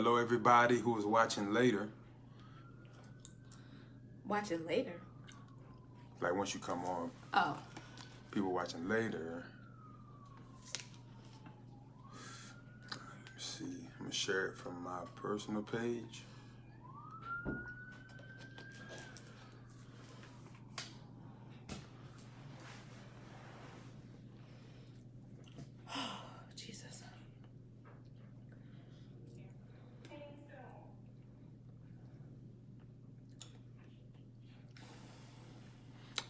Hello, everybody who is watching later. Watching later? Like once you come on. Oh. People watching later. Let me see. I'm going to share it from my personal page. Jesus.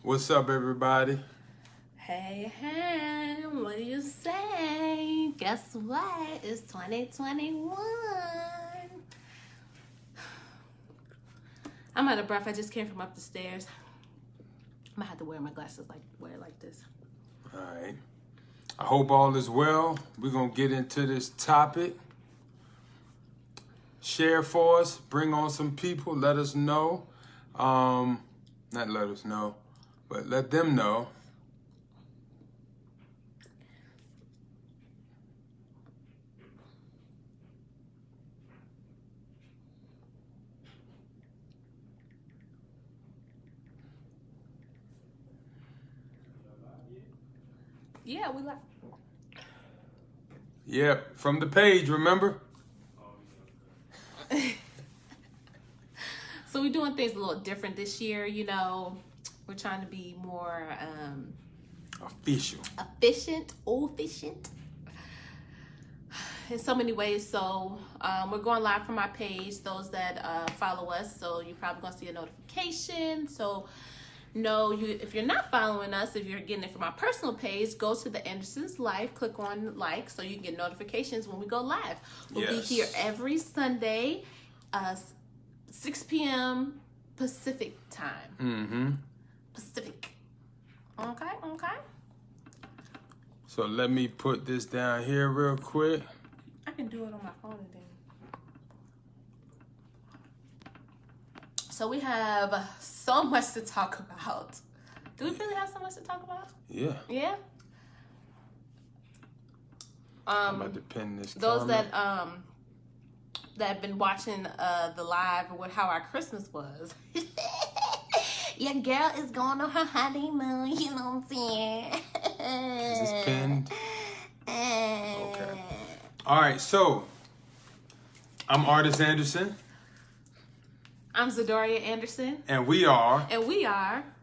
What's up, everybody? Hey, what do you say? Guess what? It's 2021. I'm out of breath. I just came from up the stairs. I'm gonna have to wear my glasses like this. All right. I hope all is well. We're going to get into this topic. Share for us. Bring on some people. Let us know. Not let us know, but let them know. Yeah, we like. Yep, from the page, remember? So we're doing things a little different this year, you know. We're trying to be more Official. efficient in so many ways. So we're going live from my page, those that follow us. So you're probably gonna see a notification. So if you're not following us, if you're getting it from our personal page, go to the Anderson's Life, click on like, so you can get notifications when we go live. We'll be here every Sunday, 6 p.m. Pacific time. Mm-hmm. Pacific. Okay. So let me put this down here real quick. I can do it on my phone and then. So we have so much to talk about. Do we really have so much to talk about? Yeah. Yeah. I'm about to pin this Those comment. that have been watching the live with how our Christmas was. Your girl is going on her honeymoon, you know what I'm saying? Is this pinned? Okay. All right, so I'm Artist Anderson. I'm Zedoria Anderson. And we are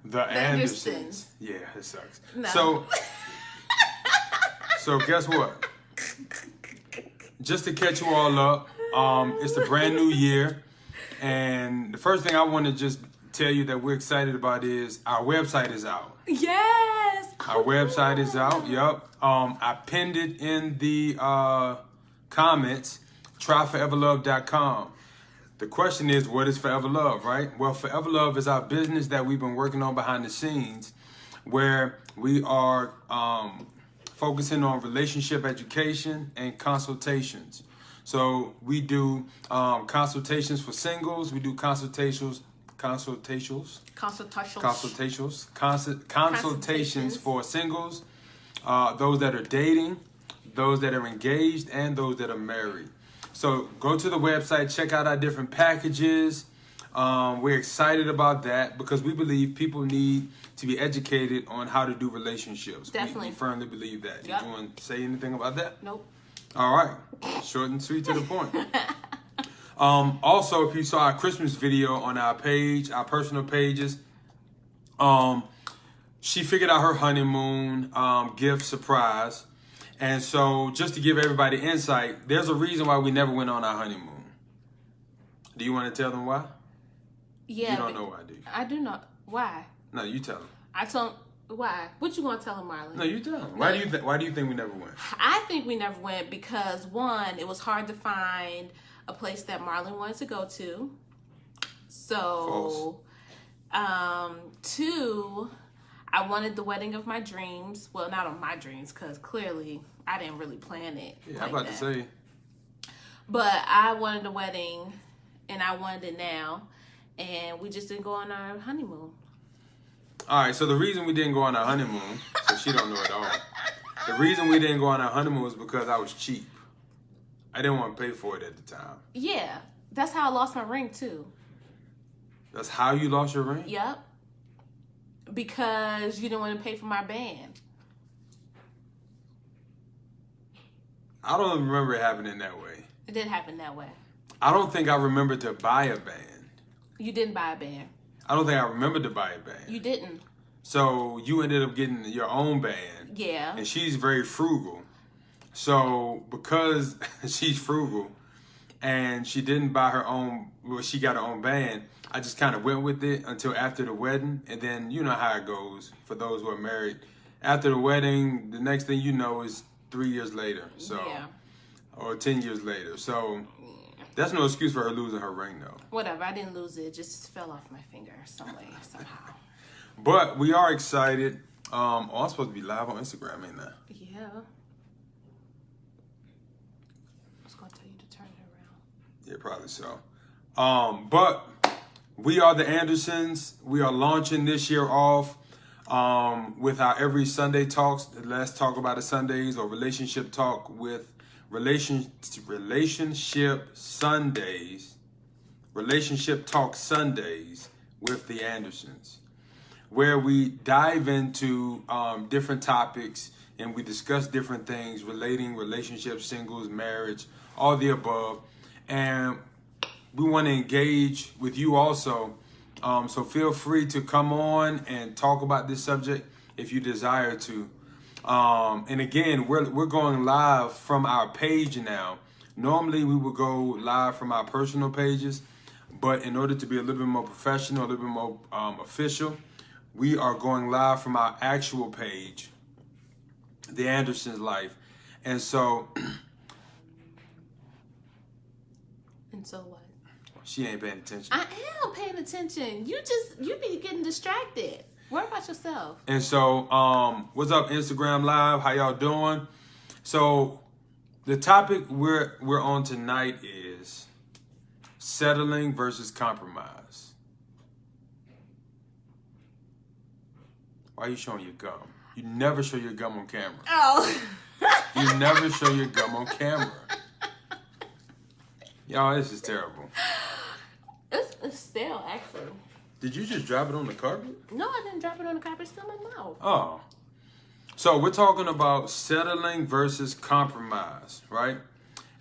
the Andersons. Yeah, it sucks. No. So guess what? Just to catch you all up, it's the brand new year. And the first thing I want to just tell you that we're excited about is our website is out. Yes. Our website is out. Yep. I pinned it in the comments. tryforeverlove.com. The question is, what is Forever Love, right? Well, Forever Love is our business that we've been working on behind the scenes, where we are focusing on relationship education and consultations. So we do consultations for singles. We do consultations for singles, those that are dating, those that are engaged, and those that are married. So go to the website, check out our different packages. We're excited about that because we believe people need to be educated on how to do relationships. Definitely. We firmly believe that. Yep. Did you want to say anything about that? Nope. All right. Short and sweet to the point. Also, if you saw our Christmas video on our page, our personal pages, she figured out her honeymoon gift surprise. And so just to give everybody insight, there's a reason why we never went on our honeymoon. Do you want to tell them why? Yeah. You don't know why, do you? I do not. Why? No, you tell them. I told why? What you gonna tell them, Marlon? No, you tell them. Why do you think we never went? I think we never went because one, it was hard to find a place that Marlon wanted to go to. So, two, I wanted the wedding of my dreams. Well, not on my dreams, because clearly I didn't really plan it. Yeah, like I'm about that. to say. But I wanted a wedding, and I wanted it now, and we just didn't go on our honeymoon. All right, so the reason we didn't go on our honeymoon, so she don't know at all. The reason we didn't go on our honeymoon was because I was cheap. I didn't want to pay for it at the time. Yeah, that's how I lost my ring too. That's how you lost your ring? Yep. Because you didn't want to pay for my band. I don't remember it happening that way. It did happen that way. I don't think I remember to buy a band. You didn't buy a band. I don't think I remember to buy a band. You didn't. So you ended up getting your own band. Yeah. And she's very frugal. So because she's frugal and she didn't buy her own, well, she got her own band, I just kind of went with it until after the wedding. And then you know how it goes for those who are married. After the wedding, the next thing you know is 3 years later. So, yeah. Or 10 years later. So that's no excuse for her losing her ring though. Whatever, I didn't lose it. It just fell off my finger some way, somehow. But we are excited. I'm supposed to be live on Instagram, ain't I? Yeah. I was going to tell you to turn it around. Yeah, probably so. But we are the Andersons. We are launching this year off with our every Sunday talks. Let's talk about it Sundays, or relationship talk with relationship Sundays. Relationship talk Sundays with the Andersons, where we dive into different topics and we discuss different things relating relationships, singles, marriage, all the above. And we want to engage with you also. So feel free to come on and talk about this subject if you desire to. And again, we're going live from our page now. Normally we would go live from our personal pages, but in order to be a little bit more professional, a little bit more official, we are going live from our actual page, The Andersons Life. And so... And so what? She ain't paying attention. I am paying attention. You be getting distracted. Worry about yourself. And so, what's up, Instagram Live? How y'all doing? So, the topic we're on tonight is settling versus compromise. Why are you showing your gum? You never show your gum on camera. Oh. You never show your gum on camera. Y'all, this is terrible. It's stale, actually. Did you just drop it on the carpet? No, I didn't drop it on the carpet. It's still in my mouth. Oh. So we're talking about settling versus compromise, right?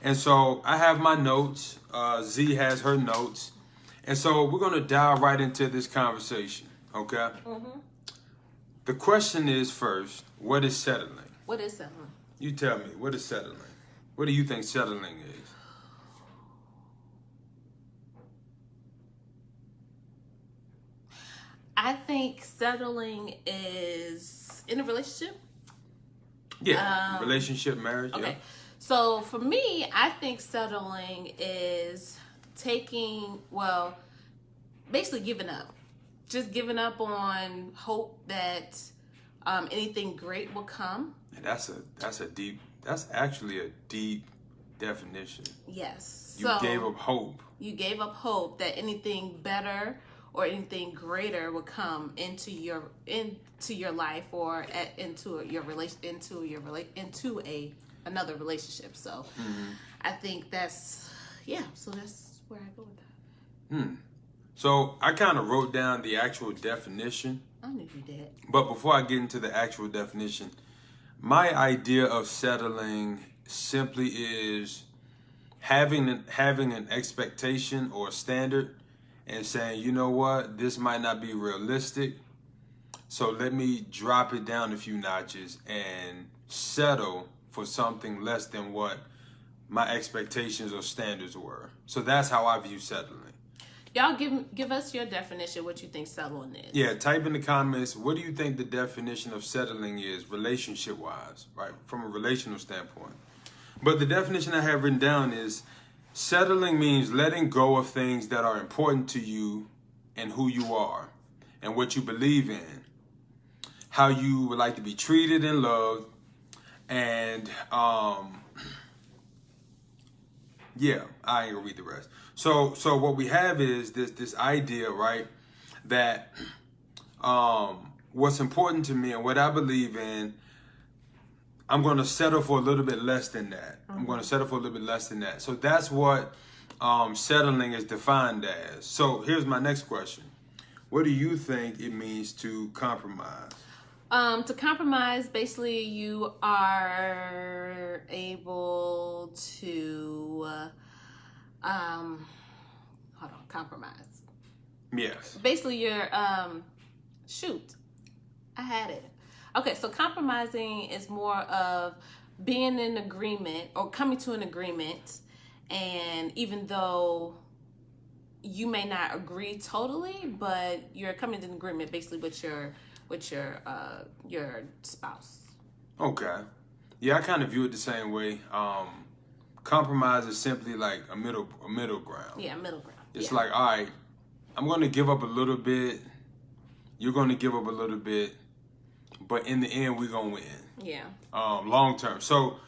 And so I have my notes. Z has her notes. And so we're going to dive right into this conversation, okay? Mm-hmm. The question is first, what is settling? What is settling? You tell me, what is settling? What do you think settling is? I think settling is in a relationship. Yeah, relationship, marriage. Okay. Yeah. So for me, I think settling is basically giving up. Just giving up on hope that anything great will come. And that's actually a deep definition. Yes. You gave up hope. You gave up hope that anything better or anything greater would come into your life or into another relationship. So I think that's where I go with that. So I kind of wrote down the actual definition. I knew you did. But before I get into the actual definition, my idea of settling simply is having an expectation or a standard and saying, you know what, this might not be realistic, so let me drop it down a few notches and settle for something less than what my expectations or standards were. So that's how I view settling. Y'all give us your definition, what you think settling is. Yeah, type in the comments, what do you think the definition of settling is relationship-wise, right, from a relational standpoint. But the definition I have written down is settling means letting go of things that are important to you and who you are and what you believe in, how you would like to be treated and loved, and yeah, I ain't gonna read the rest. So what we have is this idea, right, that what's important to me and what I believe in, I'm going to settle for a little bit less than that. I'm going to settle for a little bit less than that. So that's what settling is defined as. So here's my next question. What do you think it means to compromise? To compromise, basically, you are able to, compromise. Yes. Basically, you're, shoot, I had it. Okay, so compromising is more of being in agreement or coming to an agreement, and even though you may not agree totally, but you're coming to an agreement basically with your spouse. Okay. Yeah, I kind of view it the same way. Compromise is simply like a middle ground. Yeah, middle ground. It's yeah. like, all right, I'm going to give up a little bit. You're going to give up a little bit. But in the end, we're going to win. Yeah. Long term. So,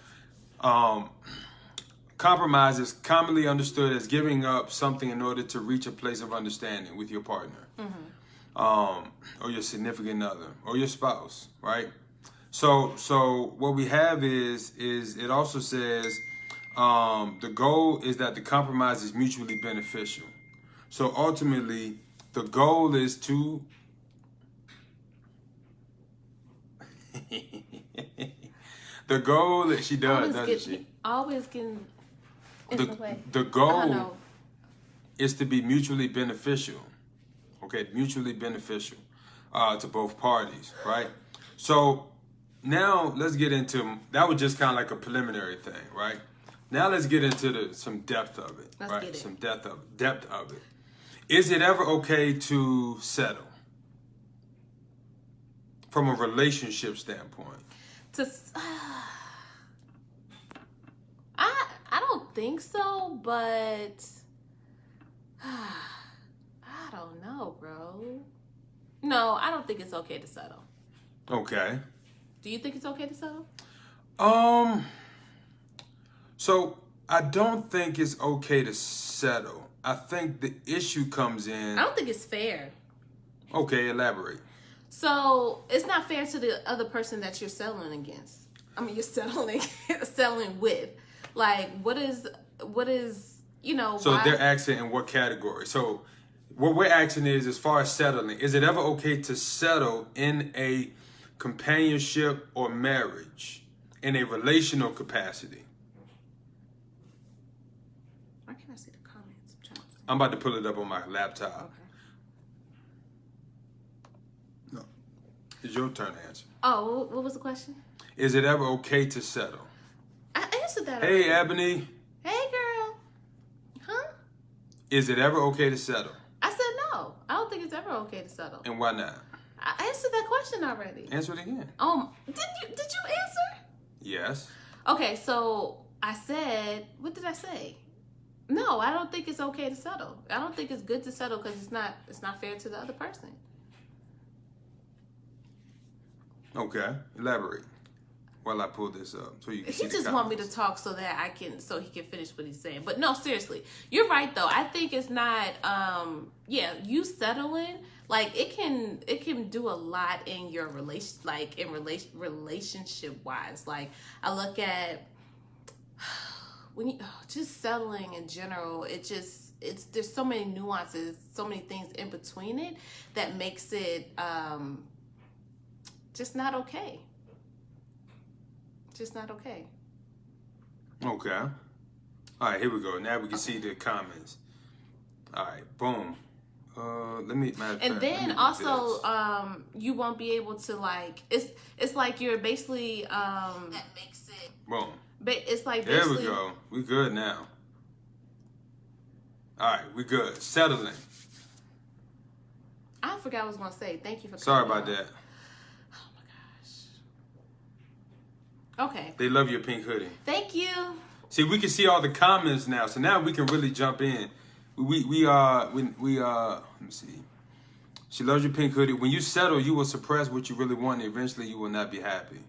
compromise is commonly understood as giving up something in order to reach a place of understanding with your partner, or your significant other, or your spouse, right? So what we have is it also says the goal is that the compromise is mutually beneficial. So ultimately, the goal is to the goal that she does, doesn't she? Always getting in the way. The goal is to be mutually beneficial. Okay, mutually beneficial to both parties, right? So now let's get into that. Was just kind of like a preliminary thing, right? Now let's get into some depth of it, Let's right? get it. Some depth of it. Is it ever okay to settle from a relationship standpoint? I don't think so, but I don't know, bro. No, I don't think it's okay to settle. Okay. Do you think it's okay to settle? So I don't think it's okay to settle. I think the issue comes in. I don't think it's fair. Okay, elaborate. So it's not fair to the other person that you're settling against. I mean, you're settling with. Like, what is, So why? they're asking in what category? So what we're asking is, as far as settling, is it ever okay to settle in a companionship or marriage in a relational capacity? Why can't I see the comments? I'm about to pull it up on my laptop. Okay. No. It's your turn to answer. Oh, what was the question? Is it ever okay to settle? I answered that. Hey, already. Ebony. Hey, girl. Huh? Is it ever okay to settle? I said no. I don't think it's ever okay to settle. And why not? I answered that question already. Answer it again. Did you answer? Yes. Okay, so I said, what did I say? No, I don't think it's okay to settle. I don't think it's good to settle because it's not fair to the other person. Okay. Elaborate while I pull this up so you can see He the just want me comments. to talk so he can finish what he's saying. But no, seriously, you're right though. I think it's not. You settling, like it can do a lot in your relationship wise. Like I look at when you just settling in general. There's so many nuances, so many things in between it that makes it just not okay. Just not okay. Okay. All right, here we go. Now we can see the comments. All right, boom. And then also, you won't be able to like. It's like you're basically. That makes it. Boom. It's like There basically. we go. We good now. All right, we good. Settling. I forgot what I was gonna say. Thank you for. Sorry cutting about me off. that. Okay. They love your pink hoodie. Thank you. See, we can see all the comments now, so now we can really jump in. We let me see. She loves your pink hoodie. When you settle, you will suppress what you really want, and eventually you will not be happy.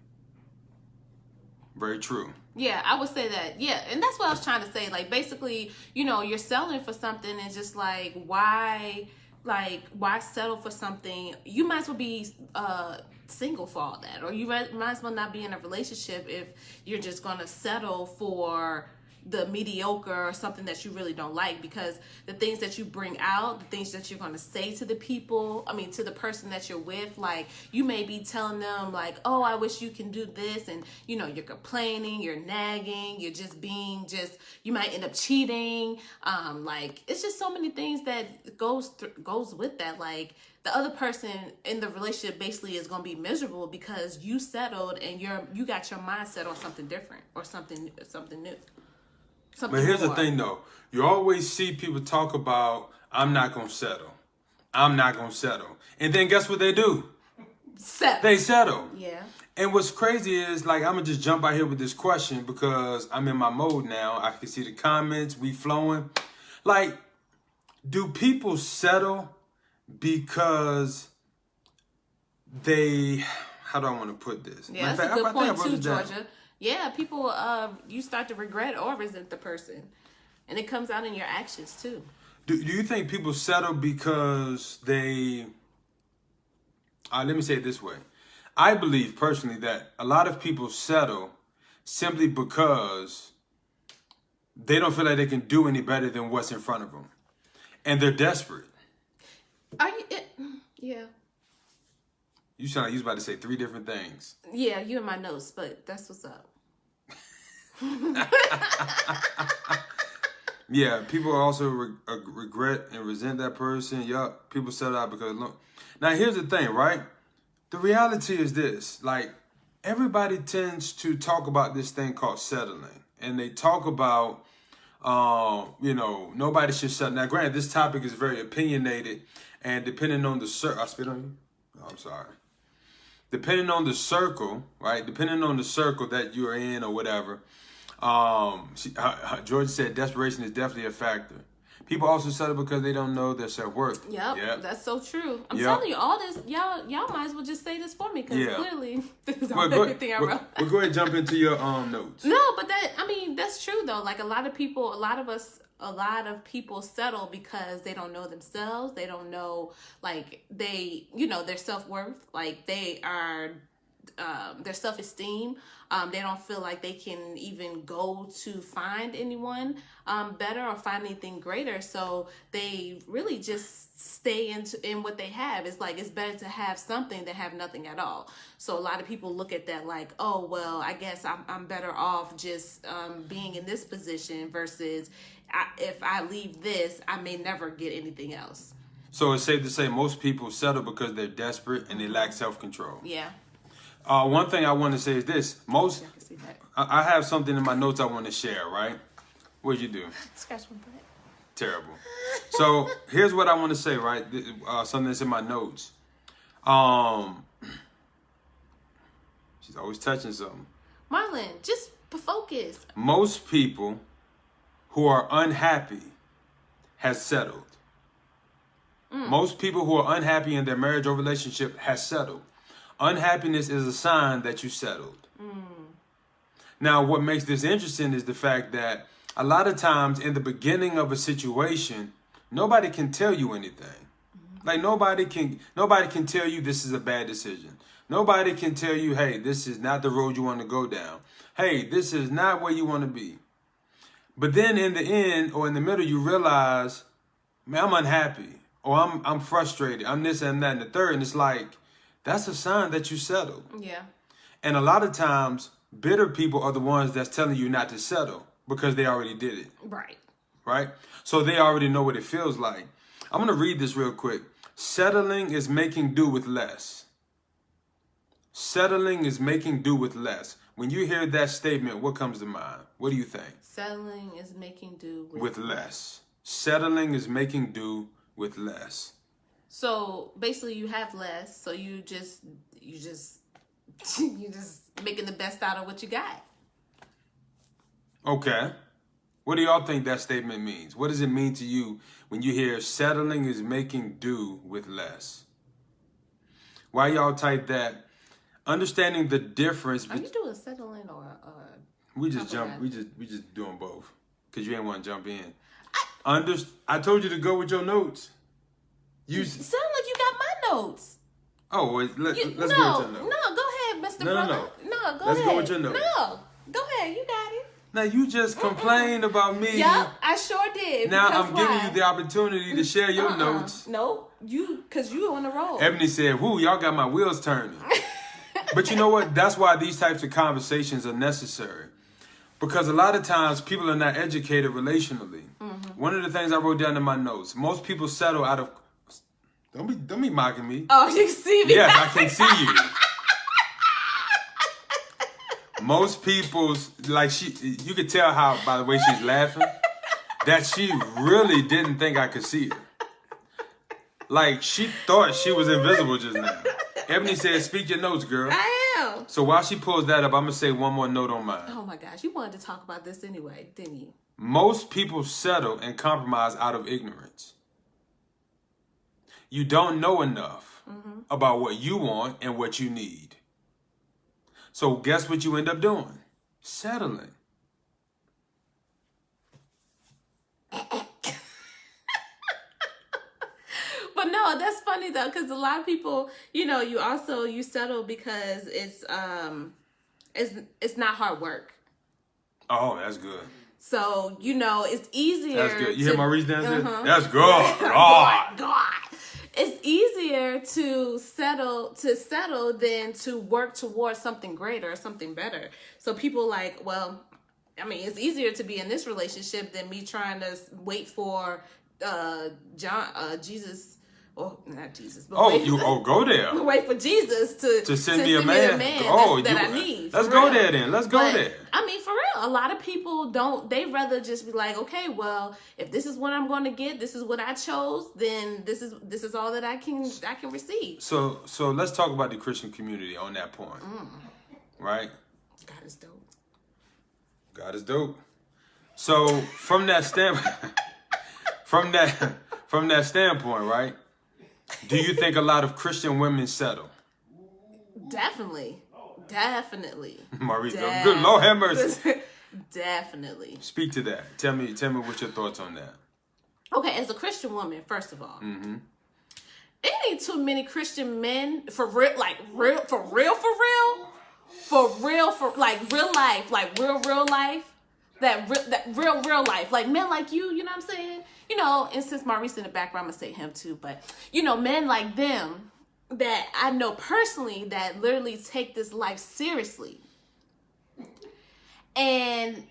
Very true. Yeah, I would say that. Yeah, and that's what I was trying to say. Like, basically, you're selling for something, and just why settle for something? You might as well be single for all that, or you might as well not be in a relationship if you're just going to settle for the mediocre or something that you really don't like, because the things that you bring out, the things that you're going to say to the people, to the person that you're with, like you may be telling them like, oh, I wish you can do this, and you're complaining, you're nagging, you're just you might end up cheating, like it's just so many things that goes with that. Like the other person in the relationship basically is going to be miserable because you settled and you got your mindset on something different or something new. But here's the thing, though. You always see people talk about, I'm not going to settle. I'm not going to settle. And then guess what they do? Settle. They settle. Yeah. And what's crazy is, like, I'm going to just jump out here with this question because I'm in my mode now. I can see the comments. We flowing. Like, do people settle because they... How do I want to put this? Yeah, that's a good point too, Georgia. Yeah, people, you start to regret or resent the person. And it comes out in your actions, too. Do you think people settle because they... let me say it this way. I believe, personally, that a lot of people settle simply because they don't feel like they can do any better than what's in front of them. And they're desperate. Yeah. You sound like you was about to say 3 different things. Yeah, you in my notes, but that's what's up. Yeah, people also regret and resent that person. Yup, people settle out because... Now, here's the thing, right? The reality is this. Like, everybody tends to talk about this thing called settling. And they talk about, nobody should settle. Now, granted, this topic is very opinionated. And depending on the... I spit on you? Oh, I'm sorry. Depending on the circle, right? Depending on the circle that you're in or whatever, George said desperation is definitely a factor. People also settle because they don't know their self-worth. Yep, that's so true. I'm telling you, all this, y'all might as well just say this for me, because clearly this is everything I wrote. We'll go ahead and jump into your notes. No, but that's true though. Like a lot of people settle because they don't know themselves. They don't know, like, their self-worth. Like they are, their self-esteem. They don't feel like they can even go to find anyone better or find anything greater. So they really just stay in what they have. It's like it's better to have something than have nothing at all. So a lot of people look at that like, oh, well, I guess I'm better off just being in this position versus if I leave this, I may never get anything else. So it's safe to say most people settle because they're desperate and they lack self-control. Yeah. One thing I want to say is this. I have something in my notes I want to share, right? What'd you do? Scratch my butt. Terrible. So here's what I want to say, right? Something that's in my notes. She's always touching something. Marlon, just focus. Most people who are unhappy has settled. Most people who are unhappy in their marriage or relationship has settled. Unhappiness is a sign that you settled. Now, what makes this interesting is the fact that a lot of times in the beginning of a situation, nobody can tell you anything. Like nobody can tell you this is a bad decision. Nobody can tell you, hey, this is not the road you want to go down. Hey, this is not where you want to be. But then in the end or in the middle, you realize, man, I'm unhappy or I'm frustrated. I'm this and that and the third. And it's like, that's a sign that you settled. Yeah. And a lot of times, bitter people are the ones that's telling you not to settle because they already did it. Right. Right? So they already know what it feels like. I'm going to read this real quick. Settling is making do with less. Settling is making do with less. When you hear that statement, what comes to mind? What do you think? Settling is making do with less. Settling is making do with less. So basically you have less, so you just making the best out of what you got. Okay. What do y'all think that statement means? What does it mean to you when you hear settling is making do with less? Why y'all type that? Understanding the difference. Are you doing settling or we just jump? We just doing both because you ain't want to jump in. I told you to go with your notes. You sound like you got my notes. Oh, wait, let's go with your note. No, go ahead, Mr. No, Brother. no. Go Let's ahead. go with your note. No, go ahead. You got it. Now, you just complained about me. Yep, I sure did. Now because I'm giving you the opportunity to share your notes. No, because you on the roll. Ebony said, woo, y'all got my wheels turning. But you know what? That's why these types of conversations are necessary. Because a lot of times people are not educated relationally. Mm-hmm. One of the things I wrote down in my notes, most people settle out of... Don't be mocking me. Oh, you see me? Yes, I can see you. Most people's, like you could tell how, by the way she's laughing, that she really didn't think I could see her. Like, she thought she was invisible just now. Ebony said, speak your notes, girl. I am. So while she pulls that up, I'm going to say one more note on mine. Oh my gosh, you wanted to talk about this anyway, didn't you? Most people settle and compromise out of ignorance. You don't know enough about what you want and what you need. So guess what you end up doing? Settling. But no, that's funny though, because a lot of people, you settle because it's not hard work. Oh, that's good. So, it's easier. That's good. You hear my reach down there? Uh-huh. That's good. God. It's easier to settle than to work towards something greater or something better. So people like, well, I mean, it's easier to be in this relationship than me trying to wait for Jesus. Oh, not Jesus. But go there. Wait for Jesus to send me a man. That I need. Let's go there then. Let's go there. I mean, for real, a lot of people they rather just be like, okay, well, if this is what I'm going to get, this is what I chose, then this is all that I can receive. So let's talk about the Christian community on that point. Right? God is dope. God is dope. So from that standpoint, right? Do you think a lot of Christian women settle? Definitely. Marisa, good Lord have mercy. Definitely. Speak to that. Tell me what your thoughts on that. Okay, as a Christian woman, first of all, it ain't too many Christian men for real life, like real life, like men like you know what I'm saying? And since Maurice in the background, I'm gonna say him too, but men like them that I know personally that literally take this life seriously. And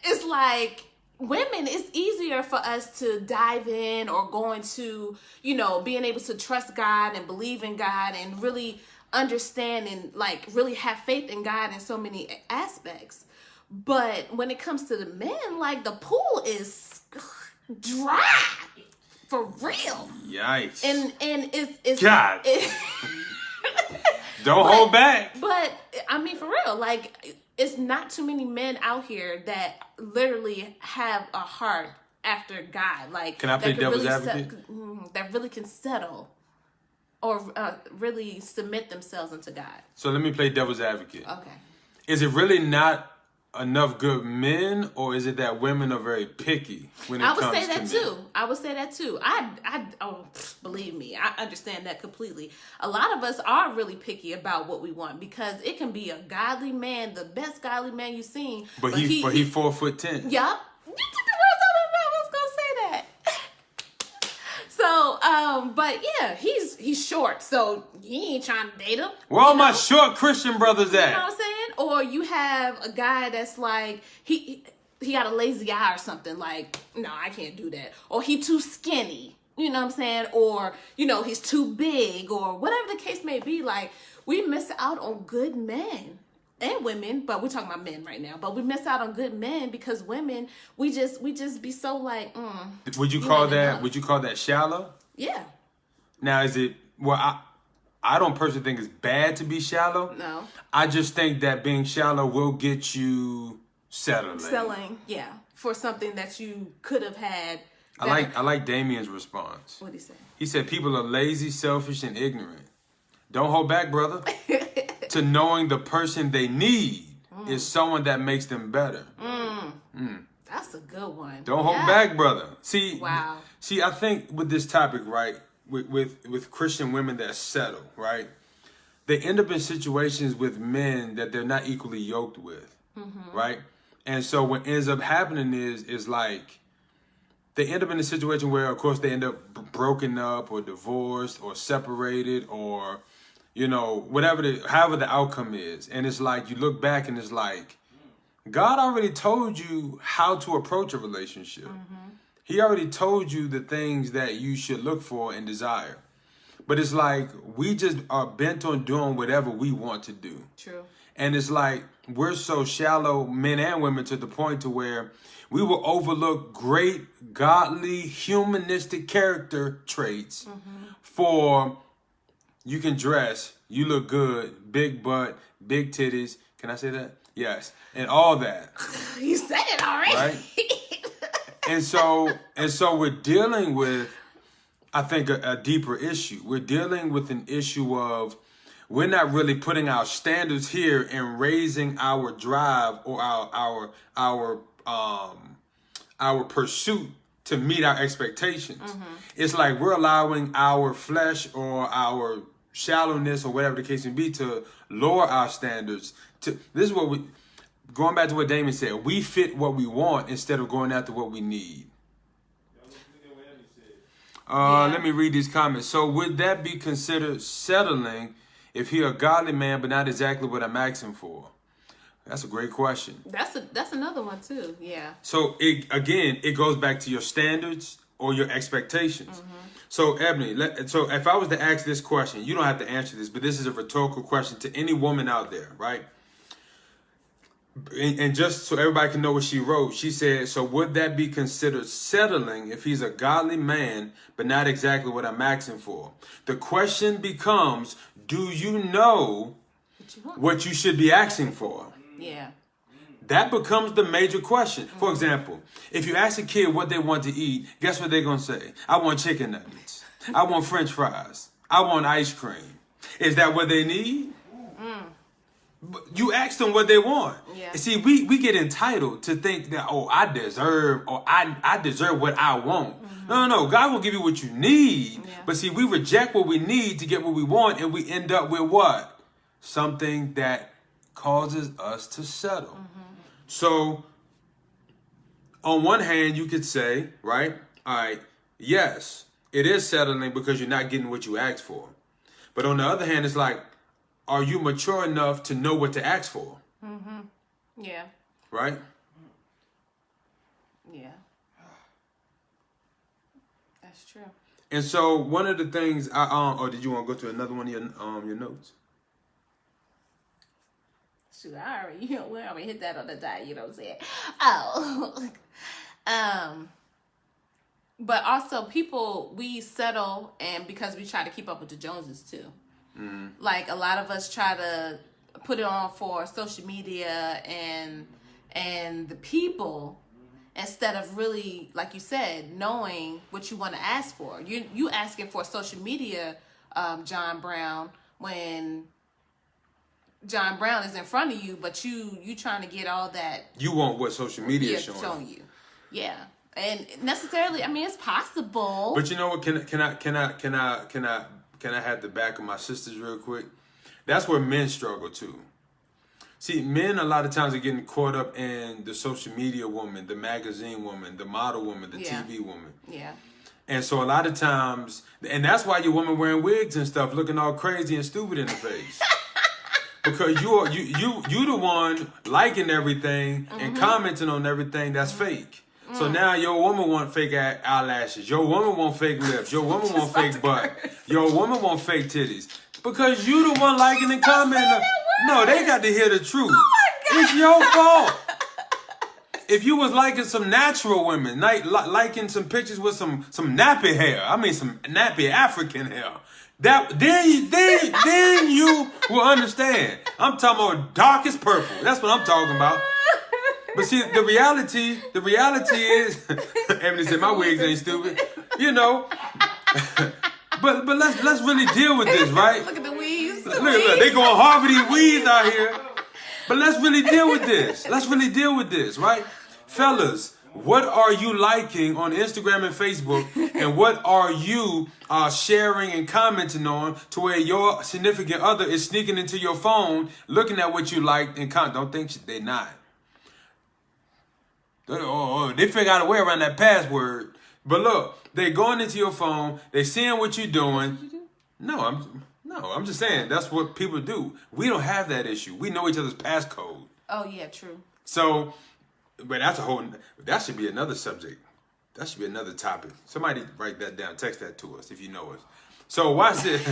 it's like women, it's easier for us to dive in or go into, being able to trust God and believe in God and really understand and like really have faith in God in so many aspects. But when it comes to the men, like the pool is dry for real. Yikes. And it's God. Don't hold back. But I mean, for real, like it's not too many men out here that literally have a heart after God. Like, can I play devil's advocate? That really can settle or really submit themselves unto God. So let me play devil's advocate. Okay. Is it really not enough good men, or is it that women are very picky when it comes to men? I would say that too. Believe me, I understand that completely. A lot of us are really picky about what we want because it can be a godly man, the best godly man you've seen. But he 4'10". Yup. I was gonna say that. So, but yeah, he's short, so he ain't trying to date him. Where all my short Christian brothers at? You know what I'm saying? Or you have a guy that's like he got a lazy eye or something. Like, no, I can't do that. Or he too skinny. You know what I'm saying? Or he's too big, or whatever the case may be. Like, we miss out on good men and women, but we're talking about men right now. But we miss out on good men because women, we just be so like. Would you call that shallow? Yeah. Now, is it? Well, I don't personally think it's bad to be shallow. No. I just think that being shallow will get you settling. Yeah, for something that you could have had. I like Damien's response. What did he say? He said people are lazy, selfish, and ignorant. Don't hold back, brother. To knowing the person they need is someone that makes them better. That's a good one. Don't hold back, brother. See, wow. See, I think with this topic, right, with Christian women that settle, right? They end up in situations with men that they're not equally yoked with, right? And so what ends up happening is like they end up in a situation where, of course, they end up broken up or divorced or separated or, you know, however the outcome is. And it's like you look back and it's like God already told you how to approach a relationship. He already told you the things that you should look for and desire. But it's like we just are bent on doing whatever we want to do. True. And it's like we're so shallow, men and women, to the point to where we will overlook great, godly, humanistic character traits for you can dress, you look good, big butt, big titties. Can I say that? Yes. And all that. You said it already. Right? And so we're dealing with, I think, a deeper issue. We're dealing with an issue of we're not really putting our standards here and raising our drive or our pursuit to meet our expectations. It's like we're allowing our flesh or our shallowness or whatever the case may be to lower our standards. This is what we, going back to what Damon said, we fit what we want instead of going after what we need. Let me read these comments. So would that be considered settling if he a godly man, but not exactly what I'm asking for? That's a great question. That's another one too. Yeah. So it goes back to your standards or your expectations. So Ebony, so if I was to ask this question, you don't have to answer this, but this is a rhetorical question to any woman out there, right? And just so everybody can know what she wrote, she said, so would that be considered settling if he's a godly man, but not exactly what I'm asking for? The question becomes, do you know what you should be asking for? Yeah. That becomes the major question. For example, if you ask a kid what they want to eat, guess what they're going to say? I want chicken nuggets. I want French fries. I want ice cream. Is that what they need? You ask them what they want. Yeah. See, we get entitled to think that, oh, I deserve what I want. No. God will give you what you need. Yeah. But see, we reject what we need to get what we want, and we end up with what? Something that causes us to settle. So, on one hand, you could say, right? All right, yes, it is settling because you're not getting what you asked for. But on the other hand, it's like, are you mature enough to know what to ask for? Yeah. Right? Yeah. That's true. And so one of the things or did you want to go to another one of your notes? Shoot, we already hit that on the dot, you know what I'm saying? Oh. But also we settle and because we try to keep up with the Joneses too. Like a lot of us try to put it on for social media and the people instead of really, like you said, knowing what you want to ask for. You asking for social media, John Brown, when John Brown is in front of you, but you trying to get all that. You want what social media is showing you. Yeah. And necessarily, I mean, it's possible. But you know what? Can I have the back of my sisters real quick? That's where men struggle too. See, men a lot of times are getting caught up in the social media woman, the magazine woman, the model woman, the TV woman. Yeah. And so a lot of times, and that's why your woman wearing wigs and stuff, looking all crazy and stupid in the face. Because you the one liking everything and commenting on everything that's fake. So now your woman want fake eyelashes. Your woman want fake lips. Your woman want fake butt. Your woman want fake titties. Because you the one liking and commenting. No, they got to hear the truth. It's your fault. If you was liking some natural women, liking some pictures with some nappy hair, I mean some nappy African hair, then you will understand. I'm talking about darkest purple. That's what I'm talking about. But see, the reality is, Emily said my wigs ain't stupid, you know. but let's really deal with this, right? Look at the weaves. Look, they going Harvard weaves out here. But let's really deal with this. Right? Fellas, What are you liking on Instagram and Facebook, and what are you sharing and commenting on to where your significant other is sneaking into your phone, looking at what you like and don't think they're not. They figure out a way around that password. But look, they're going into your phone, they're seeing what you're doing. No, I'm just saying that's what people do. We don't have that issue. We know each other's passcode. Oh yeah, true. So, but that should be another subject. That should be another topic. Somebody write that down. Text that to us if you know us. So watch this.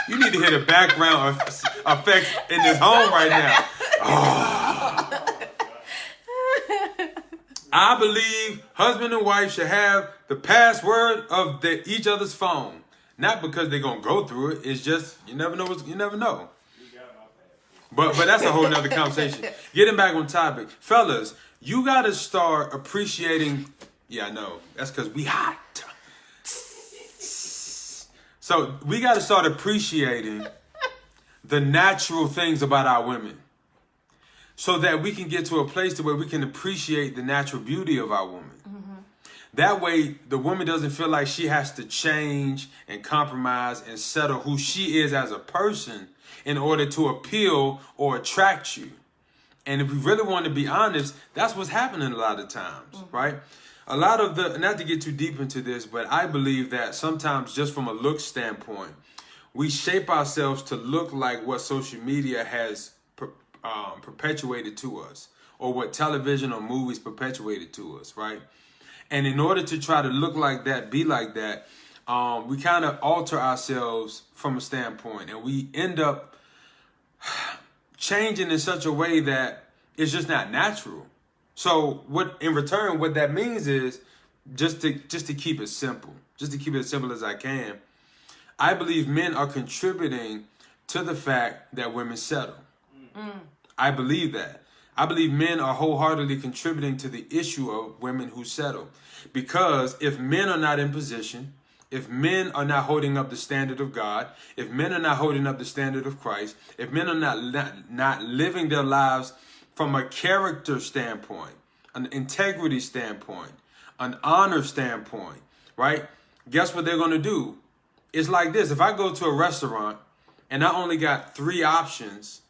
You need to hear the background effects in this home right now. I believe husband and wife should have the password of each other's phone. Not because they're gonna go through it. It's just you never know. You never know. But that's a whole nother conversation. Getting back on topic, fellas, you gotta start appreciating. Yeah, I know. That's because we hot. So we gotta start appreciating the natural things about our women, so that we can get to a place to where we can appreciate the natural beauty of our woman. That way, the woman doesn't feel like she has to change and compromise and settle who she is as a person in order to appeal or attract you. And if we really want to be honest, that's what's happening a lot of times, right? A lot of not to get too deep into this, but I believe that sometimes just from a look standpoint, we shape ourselves to look like what social media has perpetuated to us, or what television or movies perpetuated to us, right? And in order to try to look like that, be like that, we kind of alter ourselves from a standpoint, and we end up changing in such a way that it's just not natural. So in return, what that means is just to keep it simple, just to keep it as simple as I can. I believe men are contributing to the fact that women settle. I believe that. I believe men are wholeheartedly contributing to the issue of women who settle. Because if men are not in position, if men are not holding up the standard of God, if men are not holding up the standard of Christ, if men are not living their lives from a character standpoint, an integrity standpoint, an honor standpoint, right? Guess what they're going to do? It's like this. If I go to a restaurant and I only got 3 options,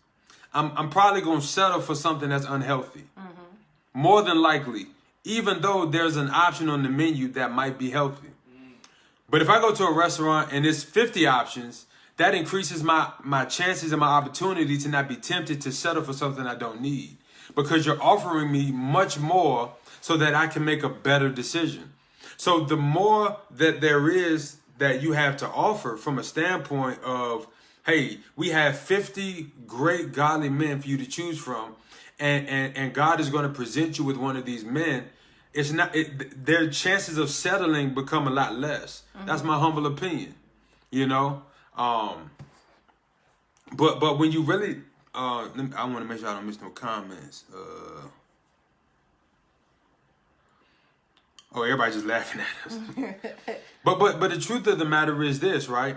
I'm probably going to settle for something that's unhealthy. More than likely, even though there's an option on the menu that might be healthy. But if I go to a restaurant and there's 50 options, that increases my chances and my opportunity to not be tempted to settle for something I don't need. Because you're offering me much more so that I can make a better decision. So the more that there is that you have to offer from a standpoint of, hey, we have 50 great godly men for you to choose from, and God is going to present you with one of these men, their chances of settling become a lot less. That's my humble opinion, you know. But when you really, I want to make sure I don't miss no comments. Everybody just laughing at us. But the truth of the matter is this, right?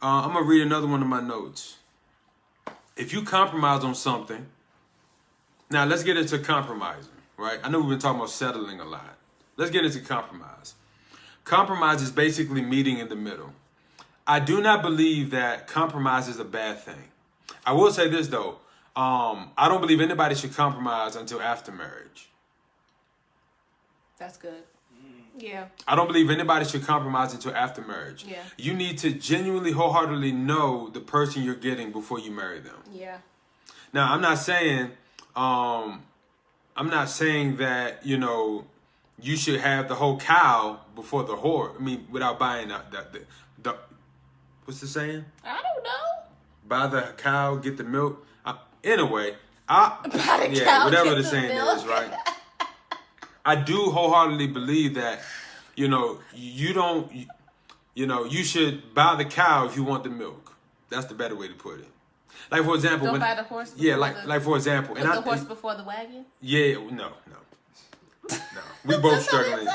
I'm gonna read another one of my notes. If you compromise on something, now let's get into compromising, right? I know we've been talking about settling a lot. Let's get into compromise. Compromise is basically meeting in the middle. I do not believe that compromise is a bad thing. I will say this though. I don't believe anybody should compromise until after marriage. That's good. Yeah. I don't believe anybody should compromise until after marriage. Yeah. You need to genuinely, wholeheartedly know the person you're getting before you marry them. Yeah. Now, I'm not saying that, you know, you should have the whole cow before the whore. I mean, without buying the what's the saying? I don't know. Buy the cow, get the milk. Anyway, whatever the saying is, right? I do wholeheartedly believe that, you know, you should buy the cow if you want the milk. That's the better way to put it. Like, for example, don't buy the horse. Like for example, the horse before the wagon. Yeah, no. We both struggling.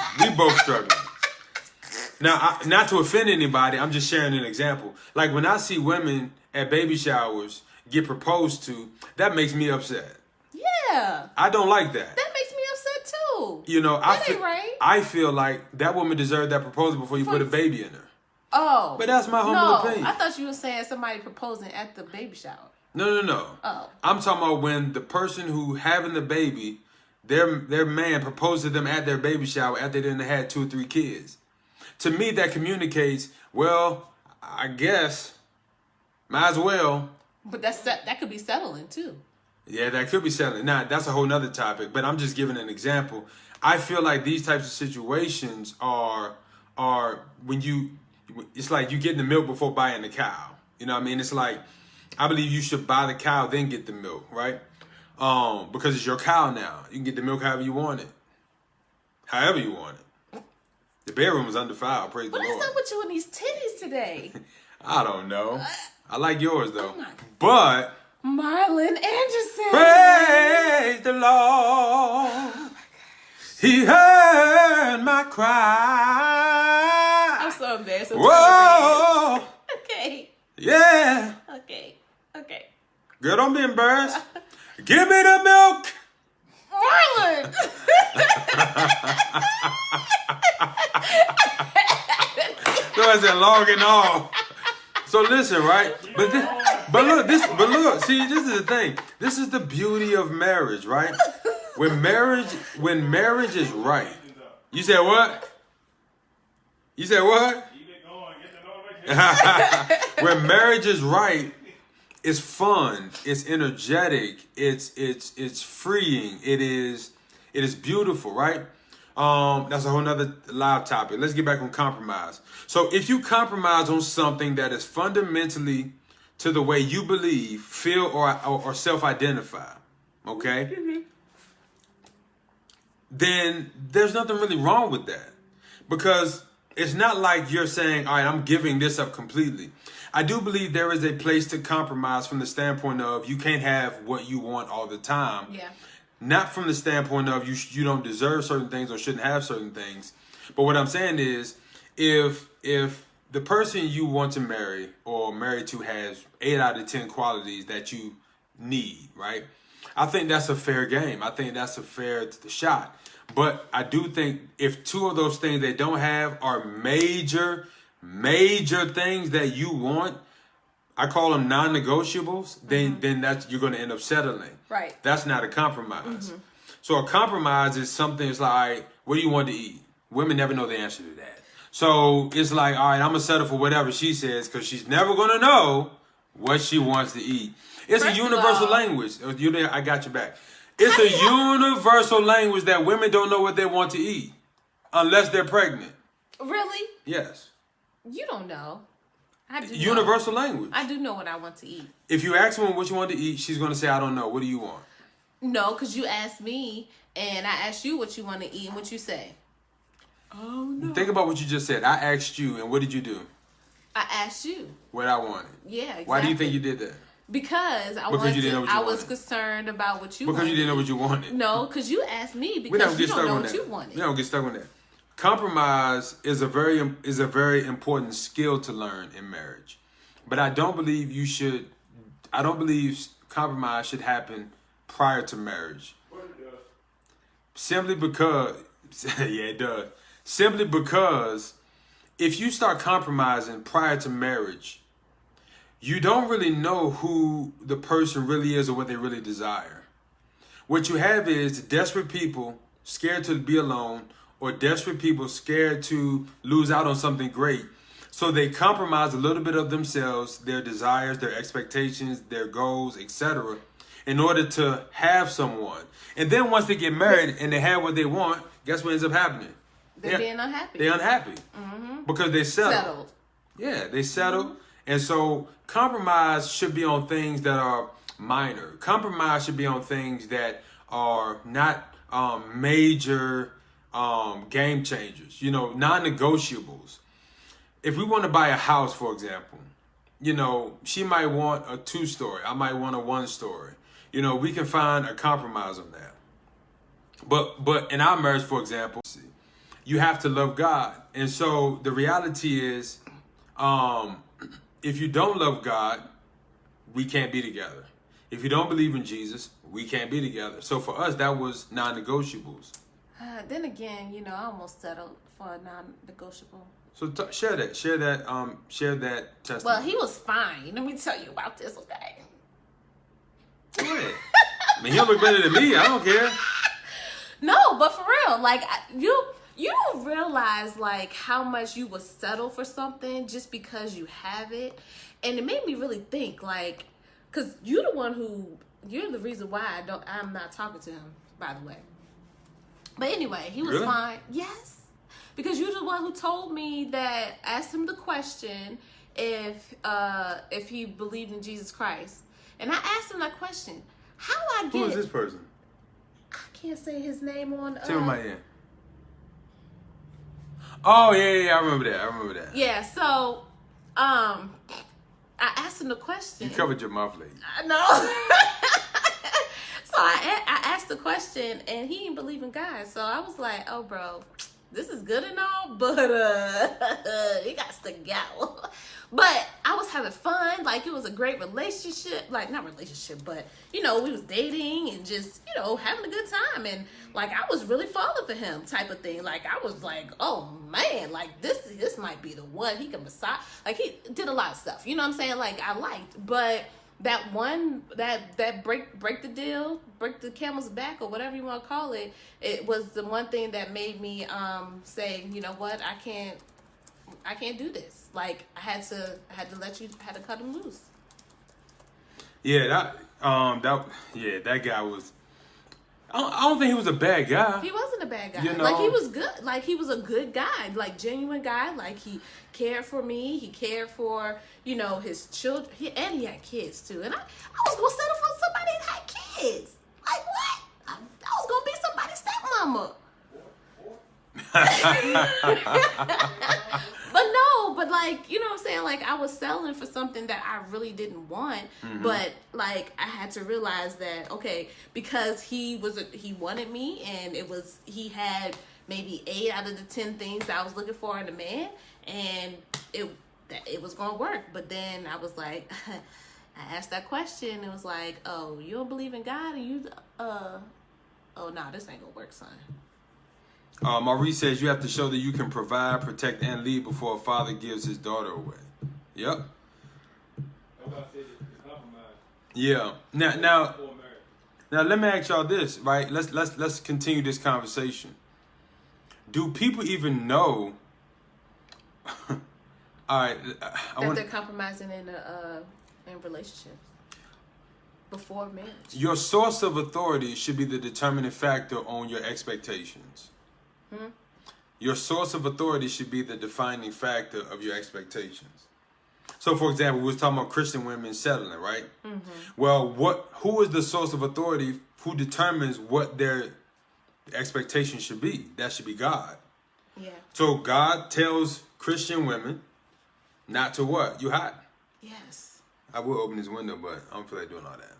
Now, not to offend anybody, I'm just sharing an example. Like when I see women at baby showers get proposed to, that makes me upset. Yeah. I don't like that. That makes me upset No. You know, That ain't right. I feel like that woman deserved that proposal before you put a baby in her. Oh. But that's my humble opinion. I thought you were saying somebody proposing at the baby shower. No. Oh. I'm talking about when the person who having the baby, their man proposed to them at their baby shower after they done had 2 or 3 kids. To me, that communicates, well, I guess, might as well. But that could be settling too. Yeah, that could be settling. Now, that's a whole nother topic, but I'm just giving an example. I feel like these types of situations are when it's like you getting the milk before buying the cow. You know what I mean? It's like, I believe you should buy the cow, then get the milk, right? Because it's your cow now. You can get the milk however you want it. However you want it. The bedroom is undefiled, praise the Lord. What is up with you and these titties today? I don't know. I like yours, though. Oh but... Marlon Anderson. Praise the Lord. Oh, He heard my cry. I'm so embarrassed. Whoa. Okay. Yeah. Okay. Girl, don't be embarrassed. Give me the milk. Marlon. So I said long and all. So listen, right? But look, see, this is the thing. This is the beauty of marriage, right? When marriage is right. You said what? You said what? When marriage is right, it's fun, it's energetic, it's freeing, it is beautiful, right? That's a whole nother live topic. Let's get back on compromise. So if you compromise on something that is fundamentally to the way you believe, feel, or self-identify, okay? Then there's nothing really wrong with that. Because it's not like you're saying, all right, I'm giving this up completely. I do believe there is a place to compromise from the standpoint of you can't have what you want all the time. Yeah. Not from the standpoint of you don't deserve certain things or shouldn't have certain things. But what I'm saying is if the person you want to marry or marry to has 8 out of 10 qualities that you need, right? I think that's a fair game. I think that's a fair shot. But I do think if 2 of those things they don't have are major things that you want, I call them non-negotiables, then that's you're going to end up settling. Right. That's not a compromise. So a compromise is something that's like, what do you want to eat? Women never know the answer to that. So it's like, all right, I'm going to settle for whatever she says because she's never going to know what she wants to eat. It's a universal language. I got your back. It's a universal language that women don't know what they want to eat unless they're pregnant. Really? Yes. You don't know. I do. Universal language. I do know what I want to eat. If you ask woman what you want to eat, she's going to say, I don't know. What do you want? No, because you asked me and I asked you what you want to eat and what you say. Oh, no. Think about what you just said. I asked you, and what did you do? I asked you. What I wanted. Yeah, exactly. Why do you think you did that? Because I was concerned about what you wanted. Because you didn't know what you wanted. No, because you asked me because you don't know what you wanted. We don't get stuck on that. Compromise is a very important skill to learn in marriage. But I don't believe compromise should happen prior to marriage. What it does. Simply because, yeah, it does. Simply because if you start compromising prior to marriage, you don't really know who the person really is or what they really desire. What you have is desperate people scared to be alone or desperate people scared to lose out on something great. So they compromise a little bit of themselves, their desires, their expectations, their goals, etc. in order to have someone. And then once they get married and they have what they want, guess what ends up happening? They're being unhappy. They're unhappy. Because they settled. Yeah, they settled. Mm-hmm. And so compromise should be on things that are minor. Compromise should be on things that are not major game changers, non-negotiables. If we want to buy a house, for example, she might want a 2-story. I might want a 1-story. We can find a compromise on that. But in our marriage, for example, you have to love God. And so the reality is, if you don't love God, we can't be together. If you don't believe in Jesus, we can't be together. So for us, that was non-negotiables. Then again, you know, I almost settled for a non-negotiable. So share that testimony. Well, he was fine. Let me tell you about this, okay? Go ahead. I mean, he don't look better than me. I don't care. No, but for real, like you don't realize like how much you will settle for something just because you have it, and it made me really think like, cause you're the reason why I'm not talking to him, by the way. But anyway, he was Really? fine. Yes, because you're the one who told me that, asked him the question if he believed in Jesus Christ, and I asked him that question. How I get? Who is this person? I can't say his name on. Tell me my ear. Oh yeah, I remember that. Yeah, so I asked him the question. You covered your mouth, lady. I know. So I asked the question, and he didn't believe in God. So I was like, "Oh, bro, this is good and all, but you got to go." But I was having fun. Like, it was a great relationship. Like, not relationship, but, you know, we was dating and just, you know, having a good time. And, like, I was really falling for him type of thing. Like, I was like, oh, man, like, this might be the one. He can massage. Like, he did a lot of stuff. You know what I'm saying? Like, I liked. But that one, that break the deal, break the camel's back, or whatever you want to call it, it was the one thing that made me say, you know what, I can't do this. Like, I had to cut him loose. Yeah, that guy was. I don't think he was a bad guy. He wasn't a bad guy. You know? Like, he was good. Like, he was a good guy. Like, genuine guy. Like, he cared for me. He cared for, you know, his children. And he had kids, too. And I was going to settle for somebody that had kids. Like, what? I was going to be somebody's stepmama. But like, you know what I'm saying? Like, I was selling for something that I really didn't want. Mm-hmm. But like, I had to realize that, okay, because he wanted me, and he had maybe 8 out of the 10 things I was looking for in a man, and it was gonna work. But then I was like, I asked that question. It was like, oh, you don't believe in God? And oh no, this ain't gonna work, son. Maurice says you have to show that you can provide, protect, and lead before a father gives his daughter away. Yep. Yeah. Now, let me ask y'all this, right? Let's continue this conversation. Do people even know? All right. They're compromising in relationships before marriage. Your source of authority should be the determining factor on your expectations. Your source of authority should be the defining factor of your expectations. So, for example, we was talking about Christian women settling, right? Mm-hmm. Well, who is the source of authority who determines what their expectations should be? That should be God. Yeah. So God tells Christian women not to what? You hot? Yes. I will open this window, but I don't feel like doing all that.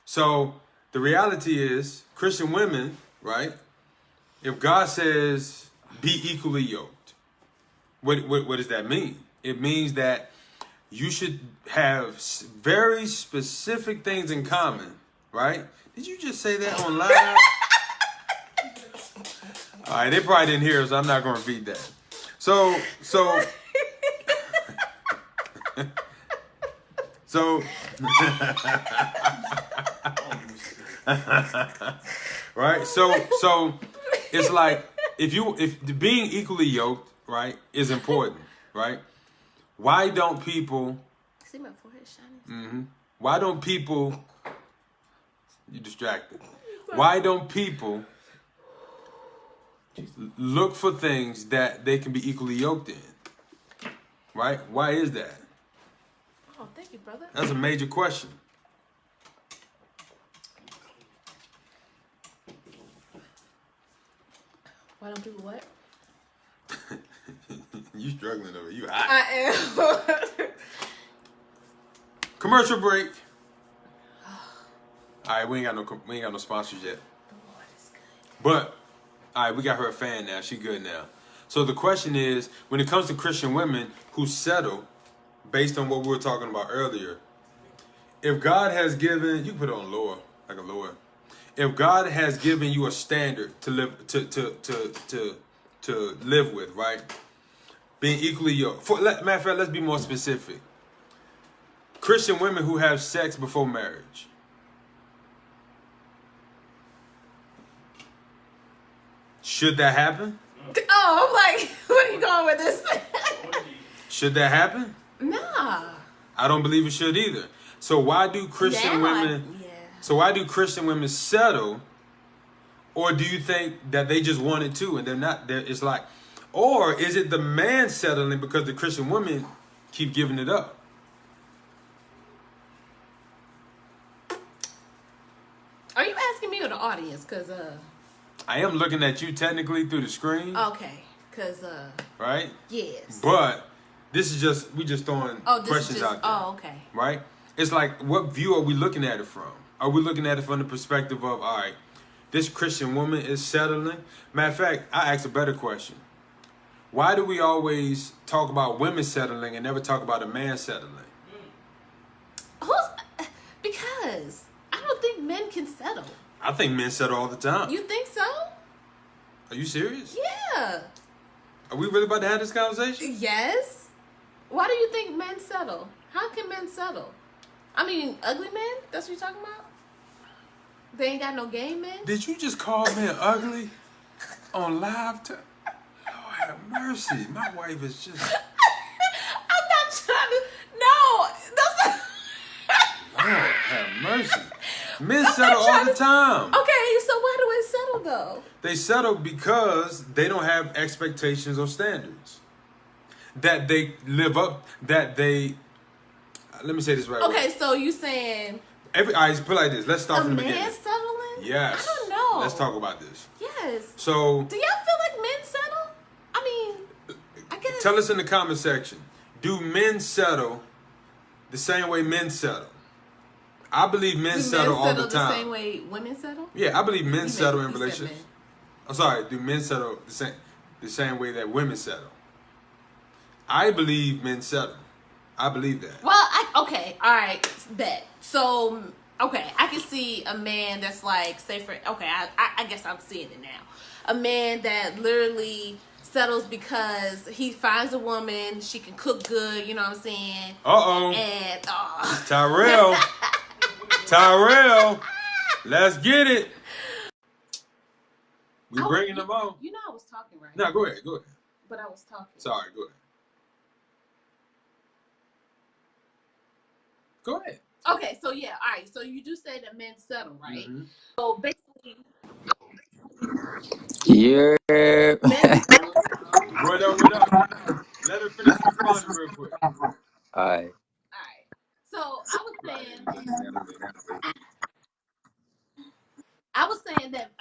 So the reality is, Christian women, right? If God says be equally yoked, what does that mean? It means that you should have very specific things in common, right? Did you just say that on live? All right, they probably didn't hear us. So I'm not going to repeat that. So, right? So it's like if being equally yoked, right, is important, right? Why don't people? See my forehead shining. Mm-hmm. Why don't people? You distracted. Why don't people look for things that they can be equally yoked in? Right? Why is that? Oh, thank you, brother. That's a major question. Why don't people what? You struggling over. You hot. I am. Commercial break. All right, we ain't got no sponsors yet. The Lord is good. But all right, we got her a fan now. She good now. So the question is, when it comes to Christian women who settle based on what we were talking about earlier, if God has given, you can put it on lower, like a lower. If God has given you a standard to live to live with, right? Being equally yoked. Matter of fact, let's be more specific. Christian women who have sex before marriage. Should that happen? Oh, I'm like, where are you going with this? Should that happen? Nah. I don't believe it should either. So why do Christian women? Yeah. So why do Christian women settle? Or do you think that they just want it too and they're not? It's like, or is it the man settling because the Christian women keep giving it up? Are you asking me or the audience? Cause I am looking at you technically through the screen. Okay. Cause right? Yes. But this is just we just throwing questions out there. Oh, okay. Right? It's like, what view are we looking at it from? Are we looking at it from the perspective of, all right, this Christian woman is settling? Matter of fact, I asked a better question. Why do we always talk about women settling and never talk about a man settling? Because I don't think men can settle. I think men settle all the time. You think so? Are you serious? Yeah. Are we really about to have this conversation? Yes. Why do you think men settle? How can men settle? I mean, ugly men? That's what you're talking about? They ain't got no game, men? Did you just call men ugly on live? Oh, have mercy. My wife is just... I'm not trying to... No. That's not... Lord have mercy. Men settle all the time. Okay, so why do they settle, though? They settle because they don't have expectations or standards that they live up, that they... Let me say this right. Okay, so you saying... All right, put it like this. Let's start from the beginning. A man settling? Yes. I don't know. Let's talk about this. Yes. So... Do y'all feel like men settle? I mean, I guess... Tell us in the comment section. Do men settle the same way men settle? I believe men settle all the time. The same way women settle? Yeah, I believe men settle in relationships. I'm sorry, do men settle the same way that women settle? I believe men settle. I believe that. Well, okay, all right, bet. So, okay, I can see a man that's like, say for, okay, I guess I'm seeing it now. A man that literally settles because he finds a woman, she can cook good, you know what I'm saying? Uh-oh. And, Tyrell, let's get it. We bringing them on. You know I was talking, right? No, go ahead. But I was talking. Sorry, go ahead. Go ahead. Okay, so yeah, all right. So you do say that men settle, right? Mm-hmm. So basically, yeah. What up? Let her finish responding real quick. All right. So I was saying that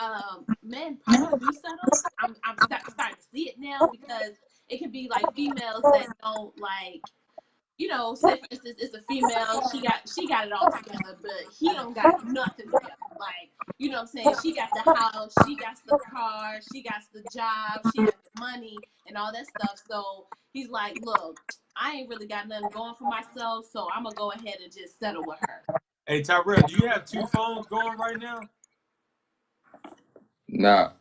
men probably do settle. I'm starting to see it now because it could be like females that don't like. You know, say for instance, it's a female. She got it all together, but he don't got nothing together. Like, you know what I'm saying? She got the house, she got the car, she got the job, she got the money, and all that stuff. So he's like, look, I ain't really got nothing going for myself, so I'm gonna go ahead and just settle with her. Hey Tyrell, do you have two phones going right now? Nah.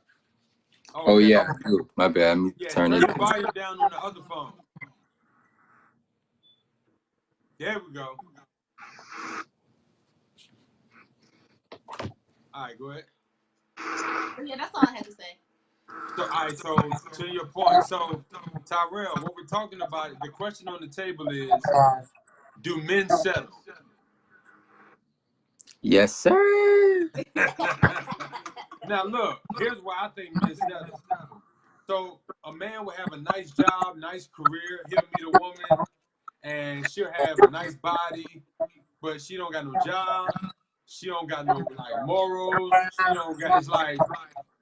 Oh okay. Yeah. My bad. Turn the volume down on the other phone. There we go. All right, go ahead. Yeah, that's all I had to say. So, all right, so to your point, so Tyrell, what we're talking about, the question on the table is, do men settle? Yes, sir. Now, look, here's why I think men settle. So, a man will have a nice job, nice career, he'll meet a woman, and she'll have a nice body, but she don't got no job. She don't got no like morals. She don't got. It's like,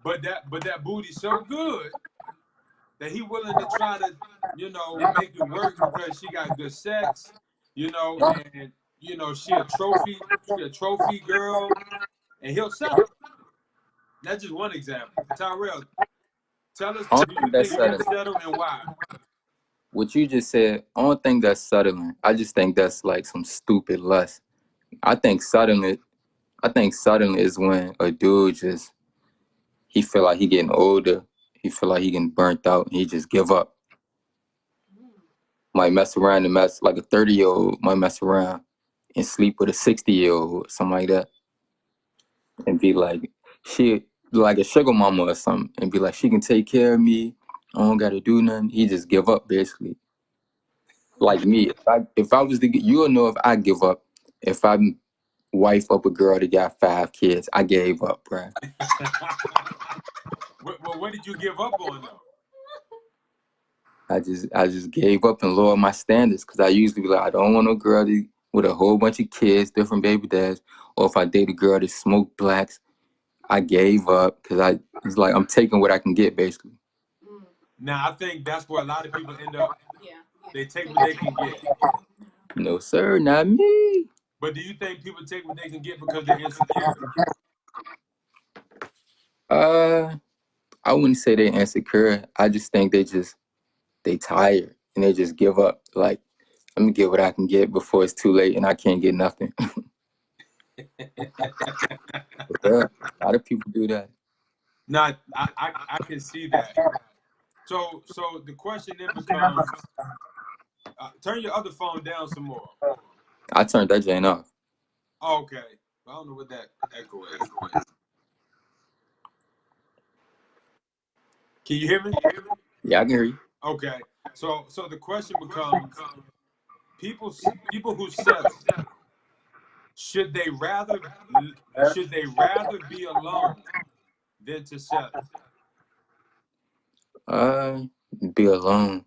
but that booty's so good that he willing to try to, make it work because she got good sex, and she a trophy girl, and he'll settle. That's just one example. Tyrell, tell us, do you think men settle and why? What you just said, I don't think that's settling. I just think that's like some stupid lust. I think settling I think suddenly is when a dude just, he feel like he getting older. He feel like he getting burnt out and he just give up. Might mess around and mess, like a 30-year-old might mess around and sleep with a 60-year-old, something like that. And be like, she, like a sugar mama or something. And be like, she can take care of me. I don't got to do nothing. He just give up, basically. Like me, if I was to get, you'll know if I give up. If I wife up a girl that got 5 kids, I gave up, bruh. Well, what did you give up on though? I just gave up and lowered my standards because I usually be like, I don't want no girl with a whole bunch of kids, different baby dads, or if I date a girl that smoke blacks, I gave up because it's like I'm taking what I can get, basically. Now I think that's where a lot of people end up. Yeah. They take what they can get. No, sir, not me. But do you think people take what they can get because they're insecure? I wouldn't say they're insecure. I just think they tired and they just give up. Like, let me get what I can get before it's too late and I can't get nothing. Yeah, a lot of people do that. Now, I can see that. So the question then becomes, turn your other phone down some more. I turned that Jane off. Oh, okay. I don't know what that echo is. Can you hear me? Yeah, I can hear you. Okay. So the question becomes, people who settle, should they rather be alone than to settle? Be alone.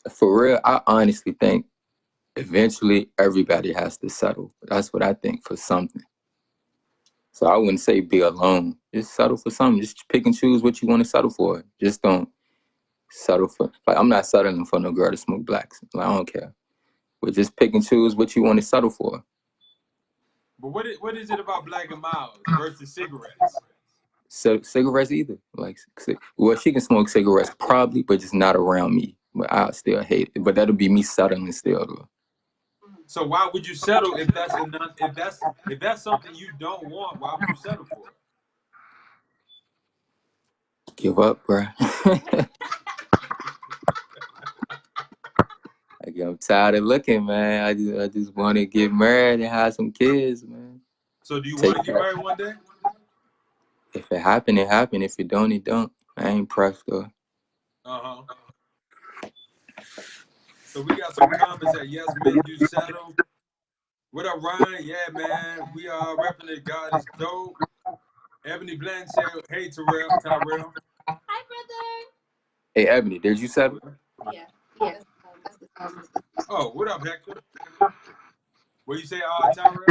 For real, I honestly think eventually everybody has to settle. That's what I think for something. So I wouldn't say be alone. Just settle for something. Just pick and choose what you want to settle for. Just don't settle for, like, I'm not settling for no girl to smoke blacks. Like, I don't care. But just pick and choose what you want to settle for. But what is it about Black and Mild versus cigarettes? So cigarettes either. Like, well, she can smoke cigarettes probably, but just not around me. But I still hate it. But that'll be me settling still though. So why would you settle if that's something you don't want? Why would you settle for it? Give up, bruh. Like, I'm tired of looking, man. I just want to get married and have some kids, man. So do you want to get married one day? If it happen, it happen. If it don't, it don't. I ain't pressed though. Uh-huh. So we got some comments that yes, men do settle. What up, Ryan? Yeah, man. We are repping it. God is dope. Ebony Bland said, hey, Tyrell. Hi, brother. Hey, Ebony, did you settle? Yeah. Oh, what up, Hector? What you say, Tyrell?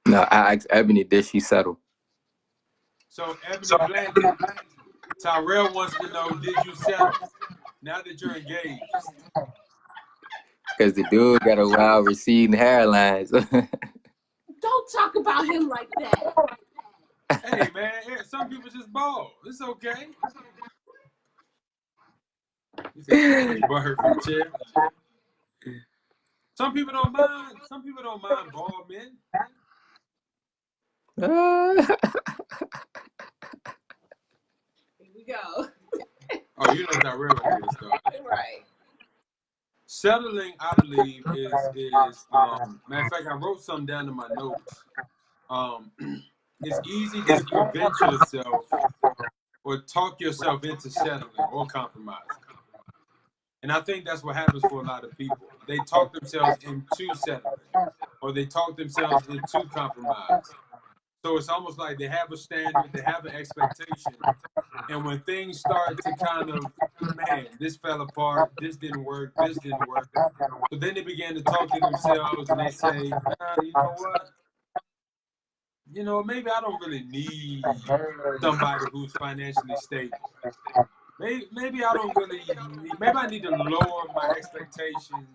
No, I asked Ebony, did she settle? So Ebony Bland, Tyrell wants to know, did you settle now that you're engaged? Because the dude got a wild receding hairlines. Don't talk about him like that. Hey, man, some people just bald. It's okay. You said, butt hurt from the chair. Some people don't mind. Some people don't mind bald men. Here we go. Oh, you know it's not real with this stuff. Right. Settling, I believe, is matter of fact, I wrote something down in my notes. It's easy to convince yourself or talk yourself into settling or compromising. And I think that's what happens for a lot of people. They talk themselves into settling or they talk themselves into compromise. So it's almost like they have a standard, they have an expectation. And when things start to kind of, man, this fell apart, this didn't work, this didn't work. So then they begin to talk to themselves and they say, you know what? You know, maybe I don't really need somebody who's financially stable. Maybe I don't really need, maybe I need to lower my expectations.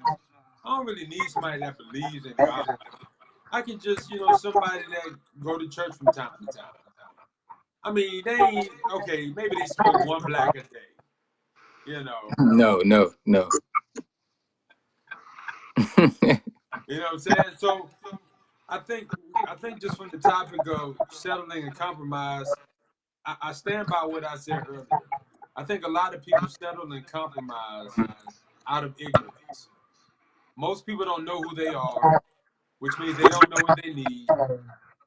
I don't really need somebody that believes in God. I can just, somebody that go to church from time to time. I mean, they ain't, okay, maybe they smoke one black a day. No. You know what I'm saying? So I think think just from the topic of settling and compromise, I stand by what I said earlier. I think a lot of people settle and compromise out of ignorance. Most people don't know who they are, which means they don't know what they need,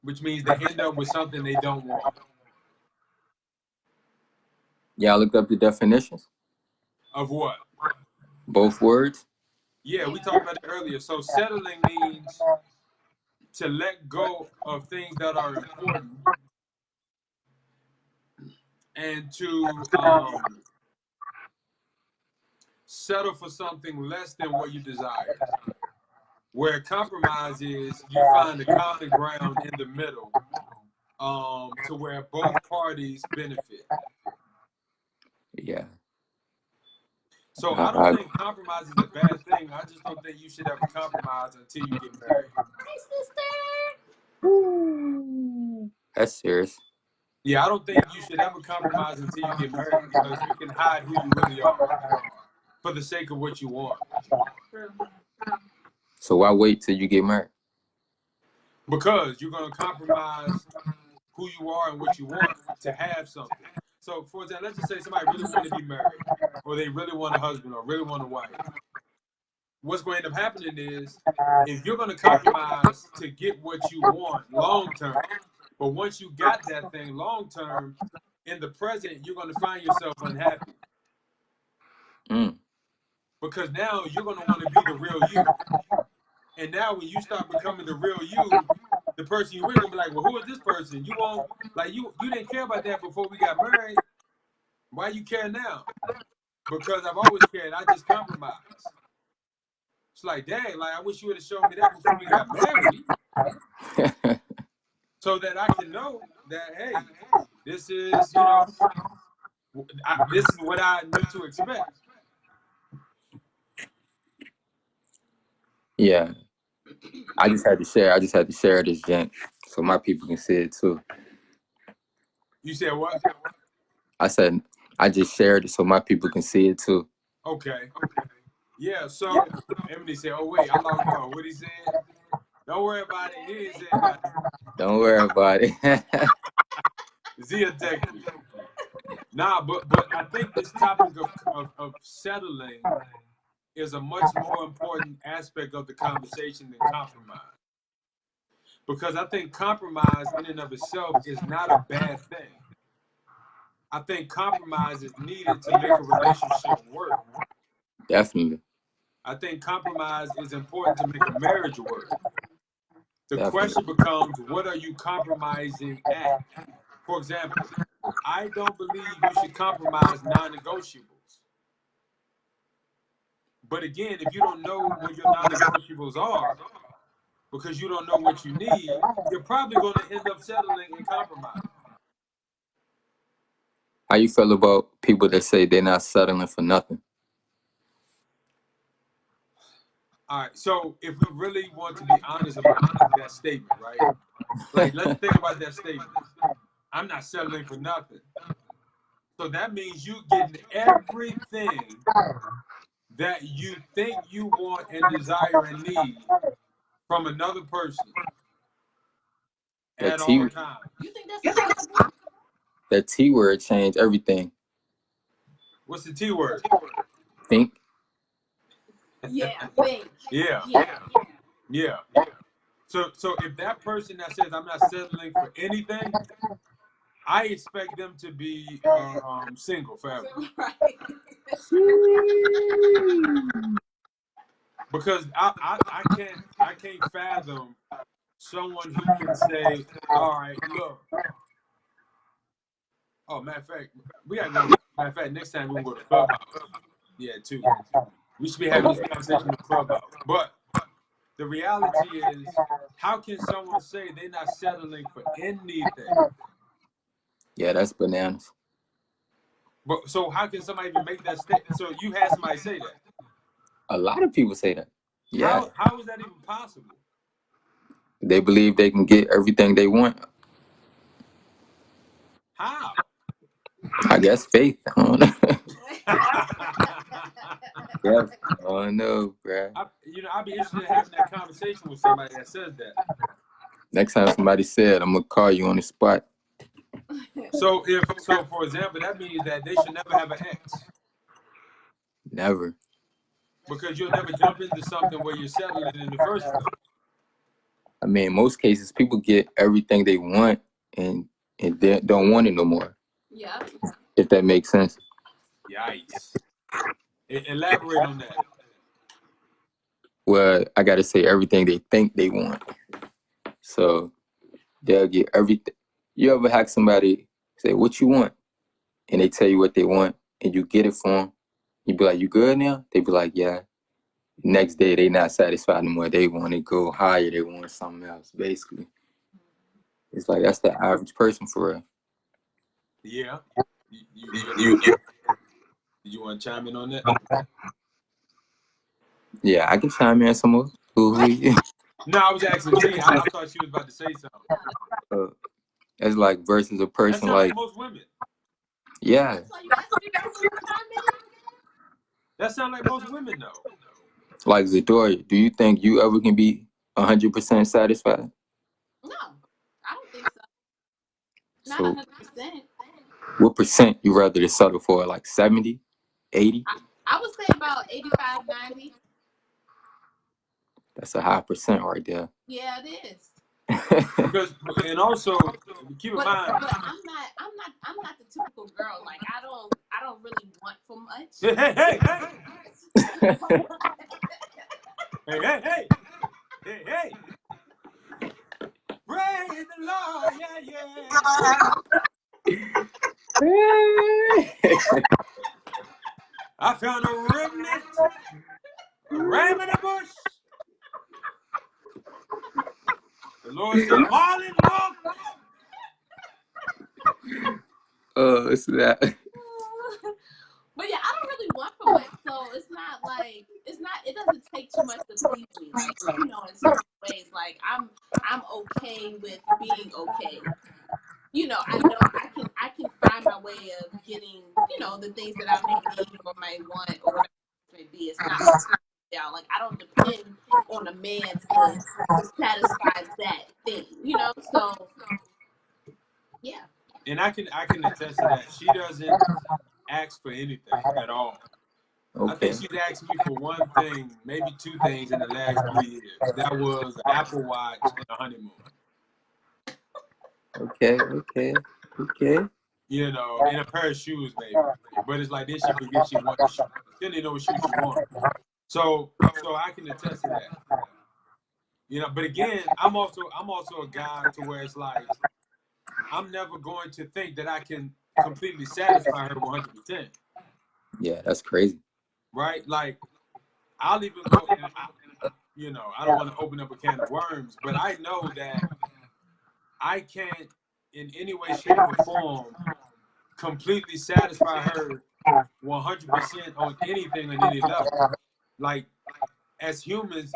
which means they end up with something they don't want. Y'all looked up the definitions? Of what? Both words? Yeah, we talked about it earlier. So settling means to let go of things that are important and to settle for something less than what you desire. Where compromise is, you find a common ground in the middle, to where both parties benefit. Yeah. So I don't think compromise is a bad thing. I just don't think you should ever compromise until you get married. Hi, Ooh, that's serious. Yeah, I don't think you should ever compromise until you get married because you can hide who you really are for the sake of what you want. sister. So why wait till you get married? Because you're going to compromise who you are and what you want to have something. So, for example, let's just say somebody really want to be married, or they really want a husband, or really want a wife. What's going to end up happening is, if you're going to compromise to get what you want long term, but once you got that thing long term, in the present, you're going to find yourself unhappy. Because now you're going to want to be the real you. And now when you start becoming the real you, the person you with gonna be like, well, who is this person? You won't, like, you didn't care about that before we got married. Why you care now? Because I've always cared. I just compromised. It's like, dang, like I wish you would have shown me that before we got married, so that I can know that, hey, this is, this is what I knew to expect. Yeah. I just had to share this, gent, so my people can see it too. You said what? I said I just shared it so my people can see it too. Okay. Yeah, so Emily said, oh, wait, I logged on. What he said? Don't worry about it. He didn't say nothing. Don't worry about it. Zia texted me. Nah, but I think this topic of settling is a much more important aspect of the conversation than compromise. Because I think compromise in and of itself is not a bad thing. I think compromise is needed to make a relationship work. Definitely. I think compromise is important to make a marriage work. The Definitely. question becomes, what are you compromising at? For example, I don't believe you should compromise non-negotiables. But again, if you don't know what your non-negotiables are, because you don't know what you need, you're probably going to end up settling and compromising. How you feel about people that say they're not settling for nothing? All right, so if we really want to be honest about that statement, right? Like, let's think about that statement. I'm not settling for nothing. So that means you getting everything that you think you want and desire and need from another person at all times. You think that's possible? That T word changed everything. What's the T word? Think. Yeah, think. Yeah. Yeah. Yeah. So if that person that says I'm not settling for anything, I expect them to be single forever. Right. Because I can't fathom someone who can say, all right, look. Oh, matter of fact, we gotta go. Matter of fact, next time we're gonna go to Clubhouse. Yeah, too. We should be having this conversation in Clubhouse. But the reality is, how can someone say they're not settling for anything? Yeah, that's bananas. But so how can somebody even make that statement? So you had somebody say that. A lot of people say that. Yeah. How is that even possible? They believe they can get everything they want. How? I guess faith. I don't know. Yeah. Oh no, bruh. I'd be interested in having that conversation with somebody that says that. Next time somebody said, I'm gonna call you on the spot. So for example, that means that they should never have an ex. Never. Because you'll never jump into something where you're settling in the first place. I mean, in most cases, people get everything they want and they don't want it no more. Yeah. If that makes sense. Yikes. Elaborate on that. Well, I gotta say everything they think they want. So they'll get everything. You ever hack somebody, say, what you want? And they tell you what they want, and you get it for them. You be like, you good now? They be like, yeah. Next day, they not satisfied anymore. They want to go higher. They want something else, basically. It's like, that's the average person for real. Yeah. You want to chime in on that? Yeah, I can chime in some more. No, I was asking T. I thought she was about to say something. That's like versus a person That sounds like most women. Yeah. So you asked me guys to comment? That sounds like most women though. Like Zedoria, do you think you ever can be 100% satisfied? No, I don't think so. Not So 100%. what percent you rather to settle for? Like 70, 80? I would say about 85, 90. That's a high percent right there. Yeah, it is. Because and also keep in mind. But I'm not the typical girl. Like I don't really want for much. Hey. Hey. Praise the Lord, yeah. I found a remnant, a ram in a bush. The Lord said, Marlon, look. Oh, it's that. But yeah, I don't really want for much, so it doesn't take too much to please me. Like, in certain ways, like I'm okay with being okay. I know I can find my way of getting, the things that I may need or might want or whatever it may be. It's not down. Like I don't depend on a man to satisfy that thing, So yeah. And I can attest to that. She doesn't ask for anything at all. Okay. I think she's asked me for one thing, maybe two things in the last 3 years. That was an Apple Watch and a honeymoon. Okay. And a pair of shoes, maybe. But it's like then she forgets she wants shoes. She didn't know what shoes she wants. So I can attest to that. But again, I'm also a guy to where it's like I'm never going to think that I can completely satisfy her 100%. Yeah, that's crazy. Right? Like I'll even go. I don't want to open up a can of worms, but I know that I can't, in any way, shape, or form, completely satisfy her 100% on anything on any level. Like, as humans,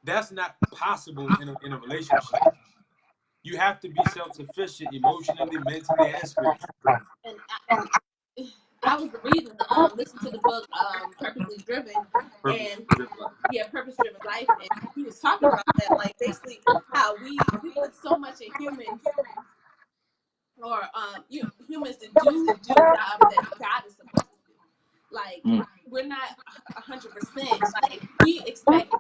that's not possible in a relationship. You have to be self-sufficient emotionally, mentally, and spiritually. And I was reading, listen to the book, Purposely Driven, and Purpose Driven Life, and he was talking about that, like basically how we put so much in humans or humans to do the job that God is supposed to do. Like we're not 100%. Like we expect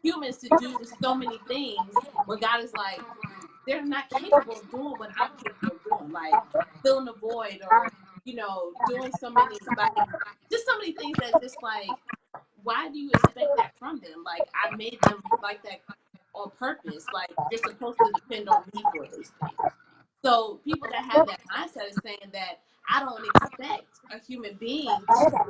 humans to do so many things when God is like, they're not capable of doing what I'm capable of doing, like filling a void or doing so many, like just so many things that just like, why do you expect that from them? Like I made them like that on purpose. Like you're supposed to depend on me for those things. So people that have that mindset is saying that I don't expect a human being to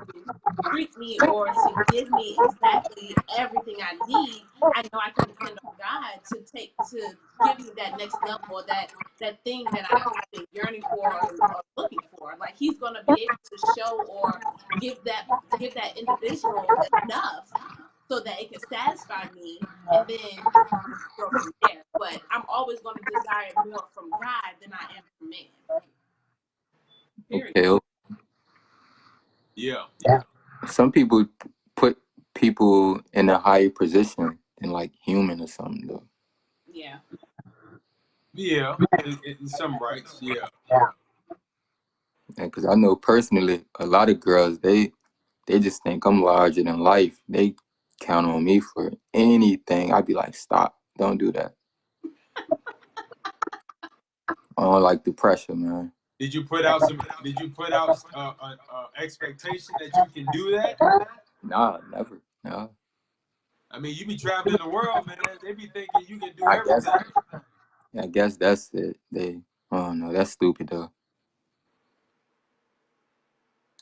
treat me or to give me exactly everything I need. I know I can depend on God to give me that next level or that thing that I've been yearning for or looking for. Like He's gonna be able to show or give that individual enough so that it can satisfy me, and then go from there. But I'm always going to desire more from God than I am from man. Period. Okay. Yeah. Some people put people in a higher position than like human or something though. Yeah. Yeah, in some rights, yeah. Because I know personally, a lot of girls they just think I'm larger than life. They count on me for anything. I'd be like, stop, don't do that. I don't like the pressure, man. Did you put out some? Did you put out expectation that you can do that? Nah, never. Nah. I mean, you be traveling the world, man. They be thinking you can do I guess everything. I guess that's it. I don't know. That's stupid though.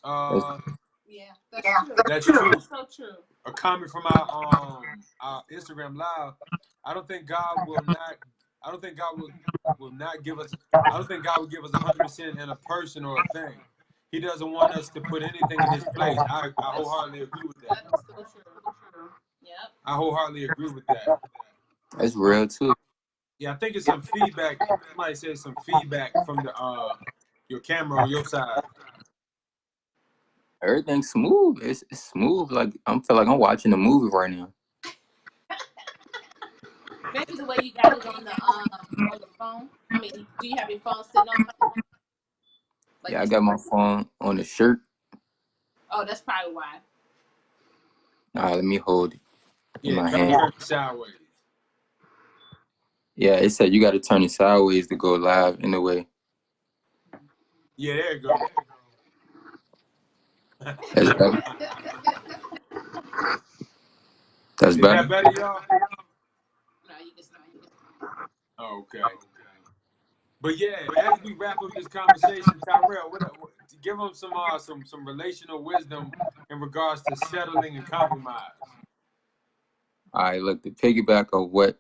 Uh, Yeah, that's true. that's true. So true. A comment from our Instagram live. I don't think God will not. I don't think God will not give us. I don't think God will give us 100% in a person or a thing. He doesn't want us to put anything in His place. I wholeheartedly agree with that. That is so true. Yep. I wholeheartedly agree with that. That's real too. Yeah, I think it's some feedback. Somebody said some feedback from the your camera on your side. Everything's smooth. It's smooth. Like feel like I'm watching a movie right now. Maybe the way you got it on the phone. I mean, do you have your phone sitting on something? Like Yeah, I this? got my phone on the shirt. Oh, that's probably why. All right, let me hold it in Yeah, my try to hand. turn it sideways. Yeah, it said you got to turn it sideways to go live in a way. Yeah, there you go. That's better. That's Is better. that better, y'all? No, you can stop. Okay. But yeah, as we wrap up this conversation, Tyrell, give them some relational wisdom in regards to settling and compromise. All right, look, to piggyback of what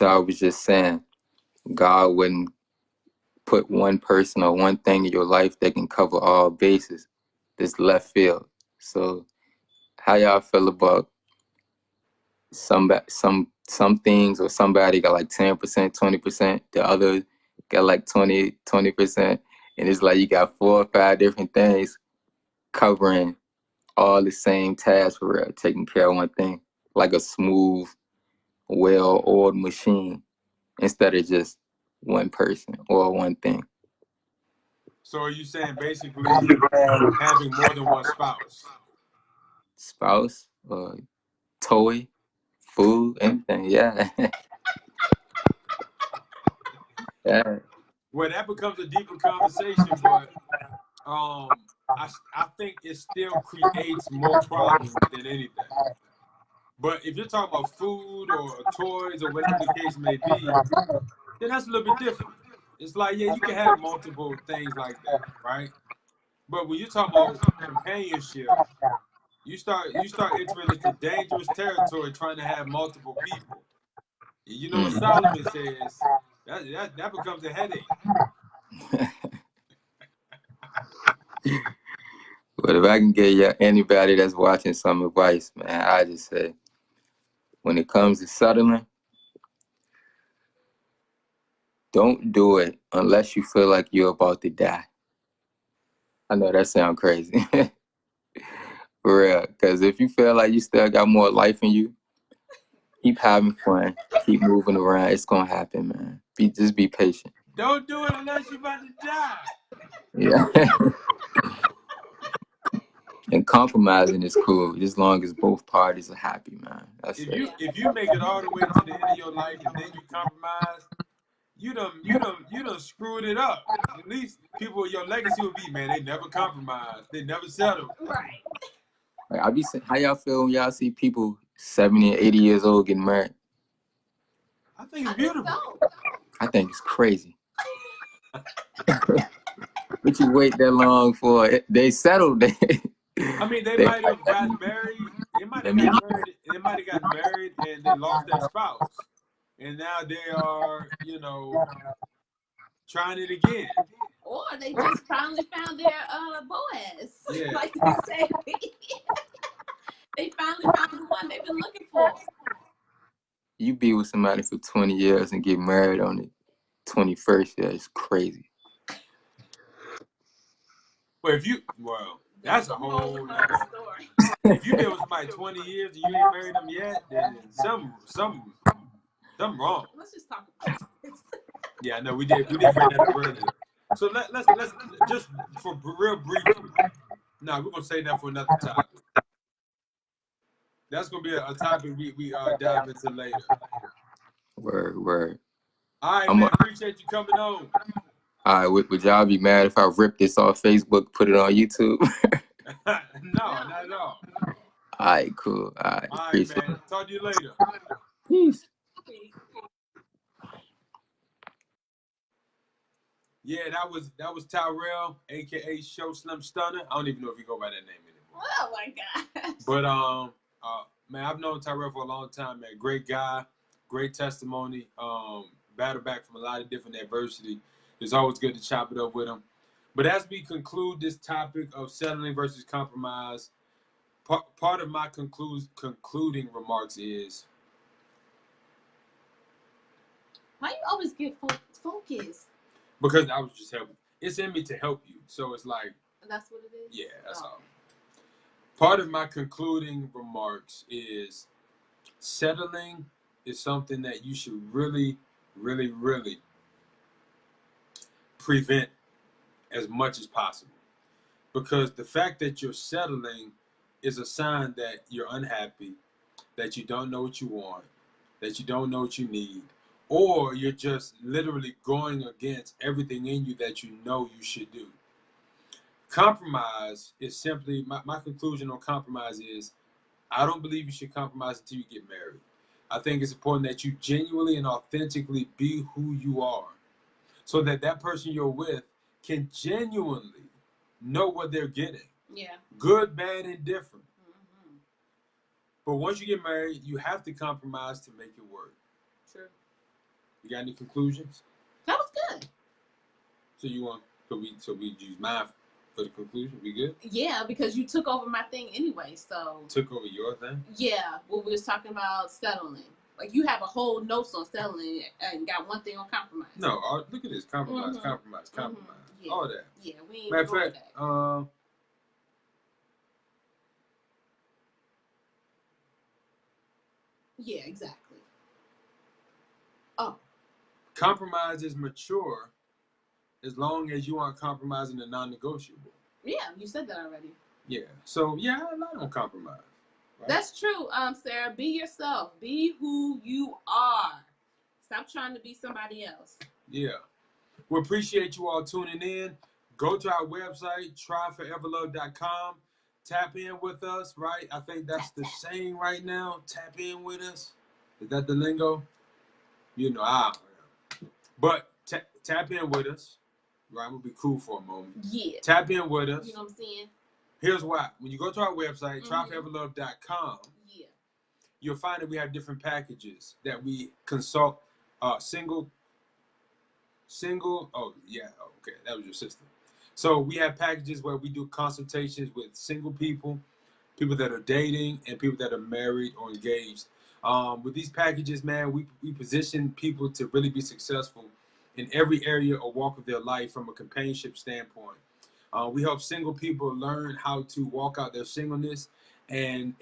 y'all was just saying, God wouldn't put one person or one thing in your life that can cover all bases. This left field. So how y'all feel about some things, or somebody got like 10%, 20%, the other got like 20%, and it's like you got 4 or 5 different things covering all the same tasks for real, taking care of one thing, like a smooth, well-oiled machine, instead of just one person or one thing. So are you saying basically having more than one spouse? Spouse, toy, food, anything. Yeah. Yeah. Well, that becomes a deeper conversation, but I think it still creates more problems than anything. But if you're talking about food or toys or whatever the case may be, then that's a little bit different. It's like, yeah, you can have multiple things like that, right? But when you're talking about companionship, you start entering into dangerous territory trying to have multiple people. You know what Mm. Solomon says? That becomes a headache. But if I can give anybody that's watching some advice, man, I just say, when it comes to settling, don't do it unless you feel like you're about to die. I know that sounds crazy. For real. Because if you feel like you still got more life in you, keep having fun. Keep moving around. It's going to happen, man. Just be patient. Don't do it unless you're about to die. Yeah. And compromising is cool, as long as both parties are happy, man. That's If it. you make it all the way to the end of your life and then you compromise, you done screwed it up. At least your legacy will be, man, they never compromised. They never settled. Right. Like, I be saying, how y'all feel when y'all see people 70 and 80 years old getting married? I think it's beautiful. I think it's crazy. What you wait that long for? They settled. I mean, they might have gotten married. They might have gotten married. They might have gotten married and they lost their spouse, and now they are, trying it again. Or they just finally found their Boaz. Yeah. Like they say. They finally found the one they've been looking for. You be with somebody for 20 years and get married on the 21st year. It's crazy. But that's a whole nother story. If you've been with somebody 20 years and you ain't married them yet, then something wrong. Let's just talk about this. Yeah, no, we did bring that up earlier. So let's just for real briefly. Nah, we're gonna save that for another topic. That's gonna be a topic we dive into later. Word. All right, I'm man. a, Appreciate you coming on. all right, would y'all be mad if I ripped this off Facebook, put it on YouTube? No, not at all. All right, cool. All right, All right, appreciate man. it. Talk to you later. Peace. Yeah, that was Tyrell, aka Show Slim Stunner. I don't even know if he go by that name anymore. Oh my gosh. But man, I've known Tyrell for a long time, man. Great guy, great testimony. Battle back from a lot of different adversity. It's always good to chop it up with him. But as we conclude this topic of settling versus compromise, part of my concluding remarks is Why you always get focused? because I was just helping. It's in me to help you, so it's like That's what it is. yeah, that's all. Part of my concluding remarks is settling is something that you should really, really, really prevent as much as possible. Because the fact that you're settling is a sign that you're unhappy, that you don't know what you want, that you don't know what you need, or you're just literally going against everything in you that you know you should do. Compromise is simply, my conclusion on compromise is I don't believe you should compromise until you get married. I think it's important that you genuinely and authentically be who you are so that that person you're with can genuinely know what they're getting. Yeah. Good, bad, and different. Mm-hmm. But once you get married, you have to compromise to make it work. True. You got any conclusions? That was good. So you want so we use mine for the conclusion? We good? Yeah, because you took over my thing anyway, so Took over your thing? Yeah, well we was talking about settling. Like you have a whole notes on settling and got one thing on compromise. No, look at this. Compromise, compromise. Yeah. All that. Yeah, we ain't Matter of going fact, back. Yeah, exactly. Oh. Compromise is mature as long as you aren't compromising the non-negotiable. Yeah, you said that already. Yeah. So yeah, I don't compromise. Right? That's true, Sarah. Be yourself. Be who you are. Stop trying to be somebody else. Yeah. We appreciate you all tuning in. Go to our website, tryforeverlove.com. Tap in with us, right? I think that's the saying right now. Tap in with us. Is that the lingo? You know, but tap in with us. Right, I'm gonna be cool for a moment. Yeah. Tap in with us. You know what I'm saying? Here's why. When you go to our website, tryforeverlove.com, yeah, you'll find that we have different packages that we consult. Single. Oh yeah. Okay, that was your sister. So we have packages where we do consultations with single people, people that are dating, and people that are married or engaged. With these packages, man, we position people to really be successful in every area or walk of their life from a companionship standpoint. We help single people learn how to walk out their singleness and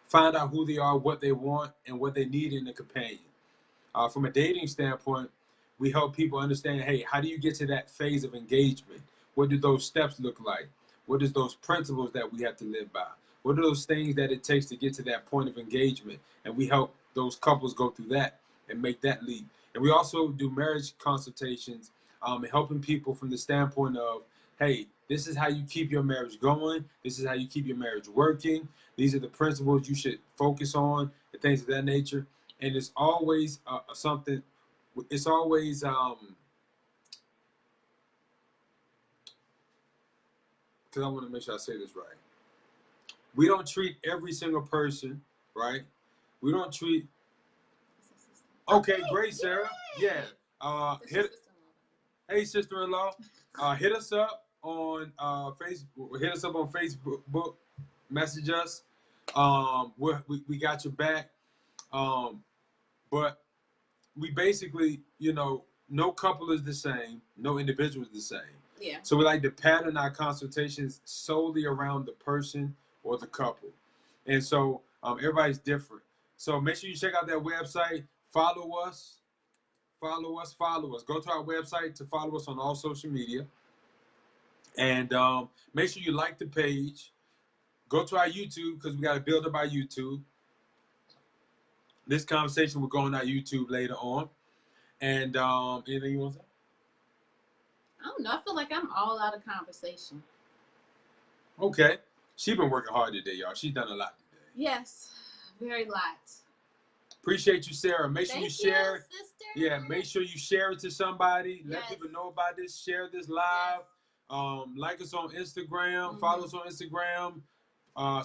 find out who they are, what they want, and what they need in a companion. From a dating standpoint, we help people understand, hey, how do you get to that phase of engagement? What do those steps look like? What is those principles that we have to live by? What are those things that it takes to get to that point of engagement? And we help those couples go through that and make that leap. And we also do marriage consultations, helping people from the standpoint of, hey, this is how you keep your marriage going. This is how you keep your marriage working. These are the principles you should focus on and things of that nature. And it's always something. It's always because I want to make sure I say this right. We don't treat every single person right. We don't treat. Okay, great, Sarah. Yeah. Hey, sister-in-law. Hit us up on Facebook. Hit us up on Facebook. Message us. We got your back. But we basically, no couple is the same, no individual is the same. Yeah. So we like to pattern our consultations solely around the person or the couple. And so everybody's different. So make sure you check out that website, follow us, Follow us. Go to our website to follow us on all social media. And make sure you like the page. Go to our YouTube because we got to build up our YouTube. This conversation will go on our YouTube later on. And anything you want to say? I don't know. I feel like I'm all out of conversation. Okay. She's been working hard today, y'all. She's done a lot today. Yes, very lot. Appreciate you, Sarah. Make sure you share. Sister. Yeah, make sure you share it to somebody. Let Yes. people know about this. Share this live. Yes. Like us on Instagram. Follow us on Instagram.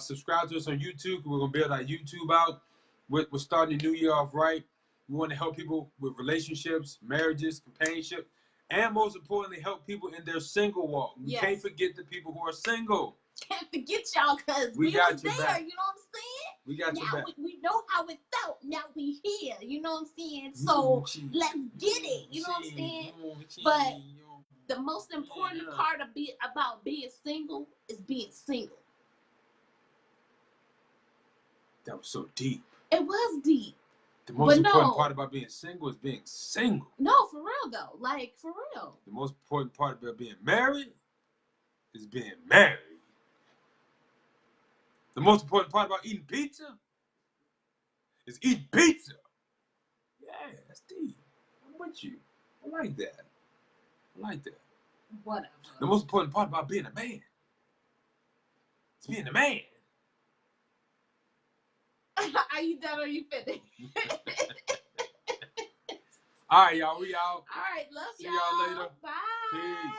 Subscribe to us on YouTube. We're gonna build our YouTube out. We're starting the new year off right. We want to help people with relationships, marriages, companionship, and most importantly, help people in their single walk. We can't forget the people who are single. Can't forget y'all, because we was there. Back. You know what I'm saying? We got now your back. We know how it felt. Now we here. You know what I'm saying? So let's get it. You know what I'm saying? But the most important part about being single is being single. That was so deep. It was deep. The most important part about being single is being single. No, for real though. Like, for real. The most important part about being married is being married. The most important part about eating pizza is eating pizza. Yeah, that's deep. I'm with you. I like that. Whatever. The most important part about being a man is being a man. Are you done or are you finished? All right, y'all. We out. All right. Love See y'all. y'all later. Bye. Peace.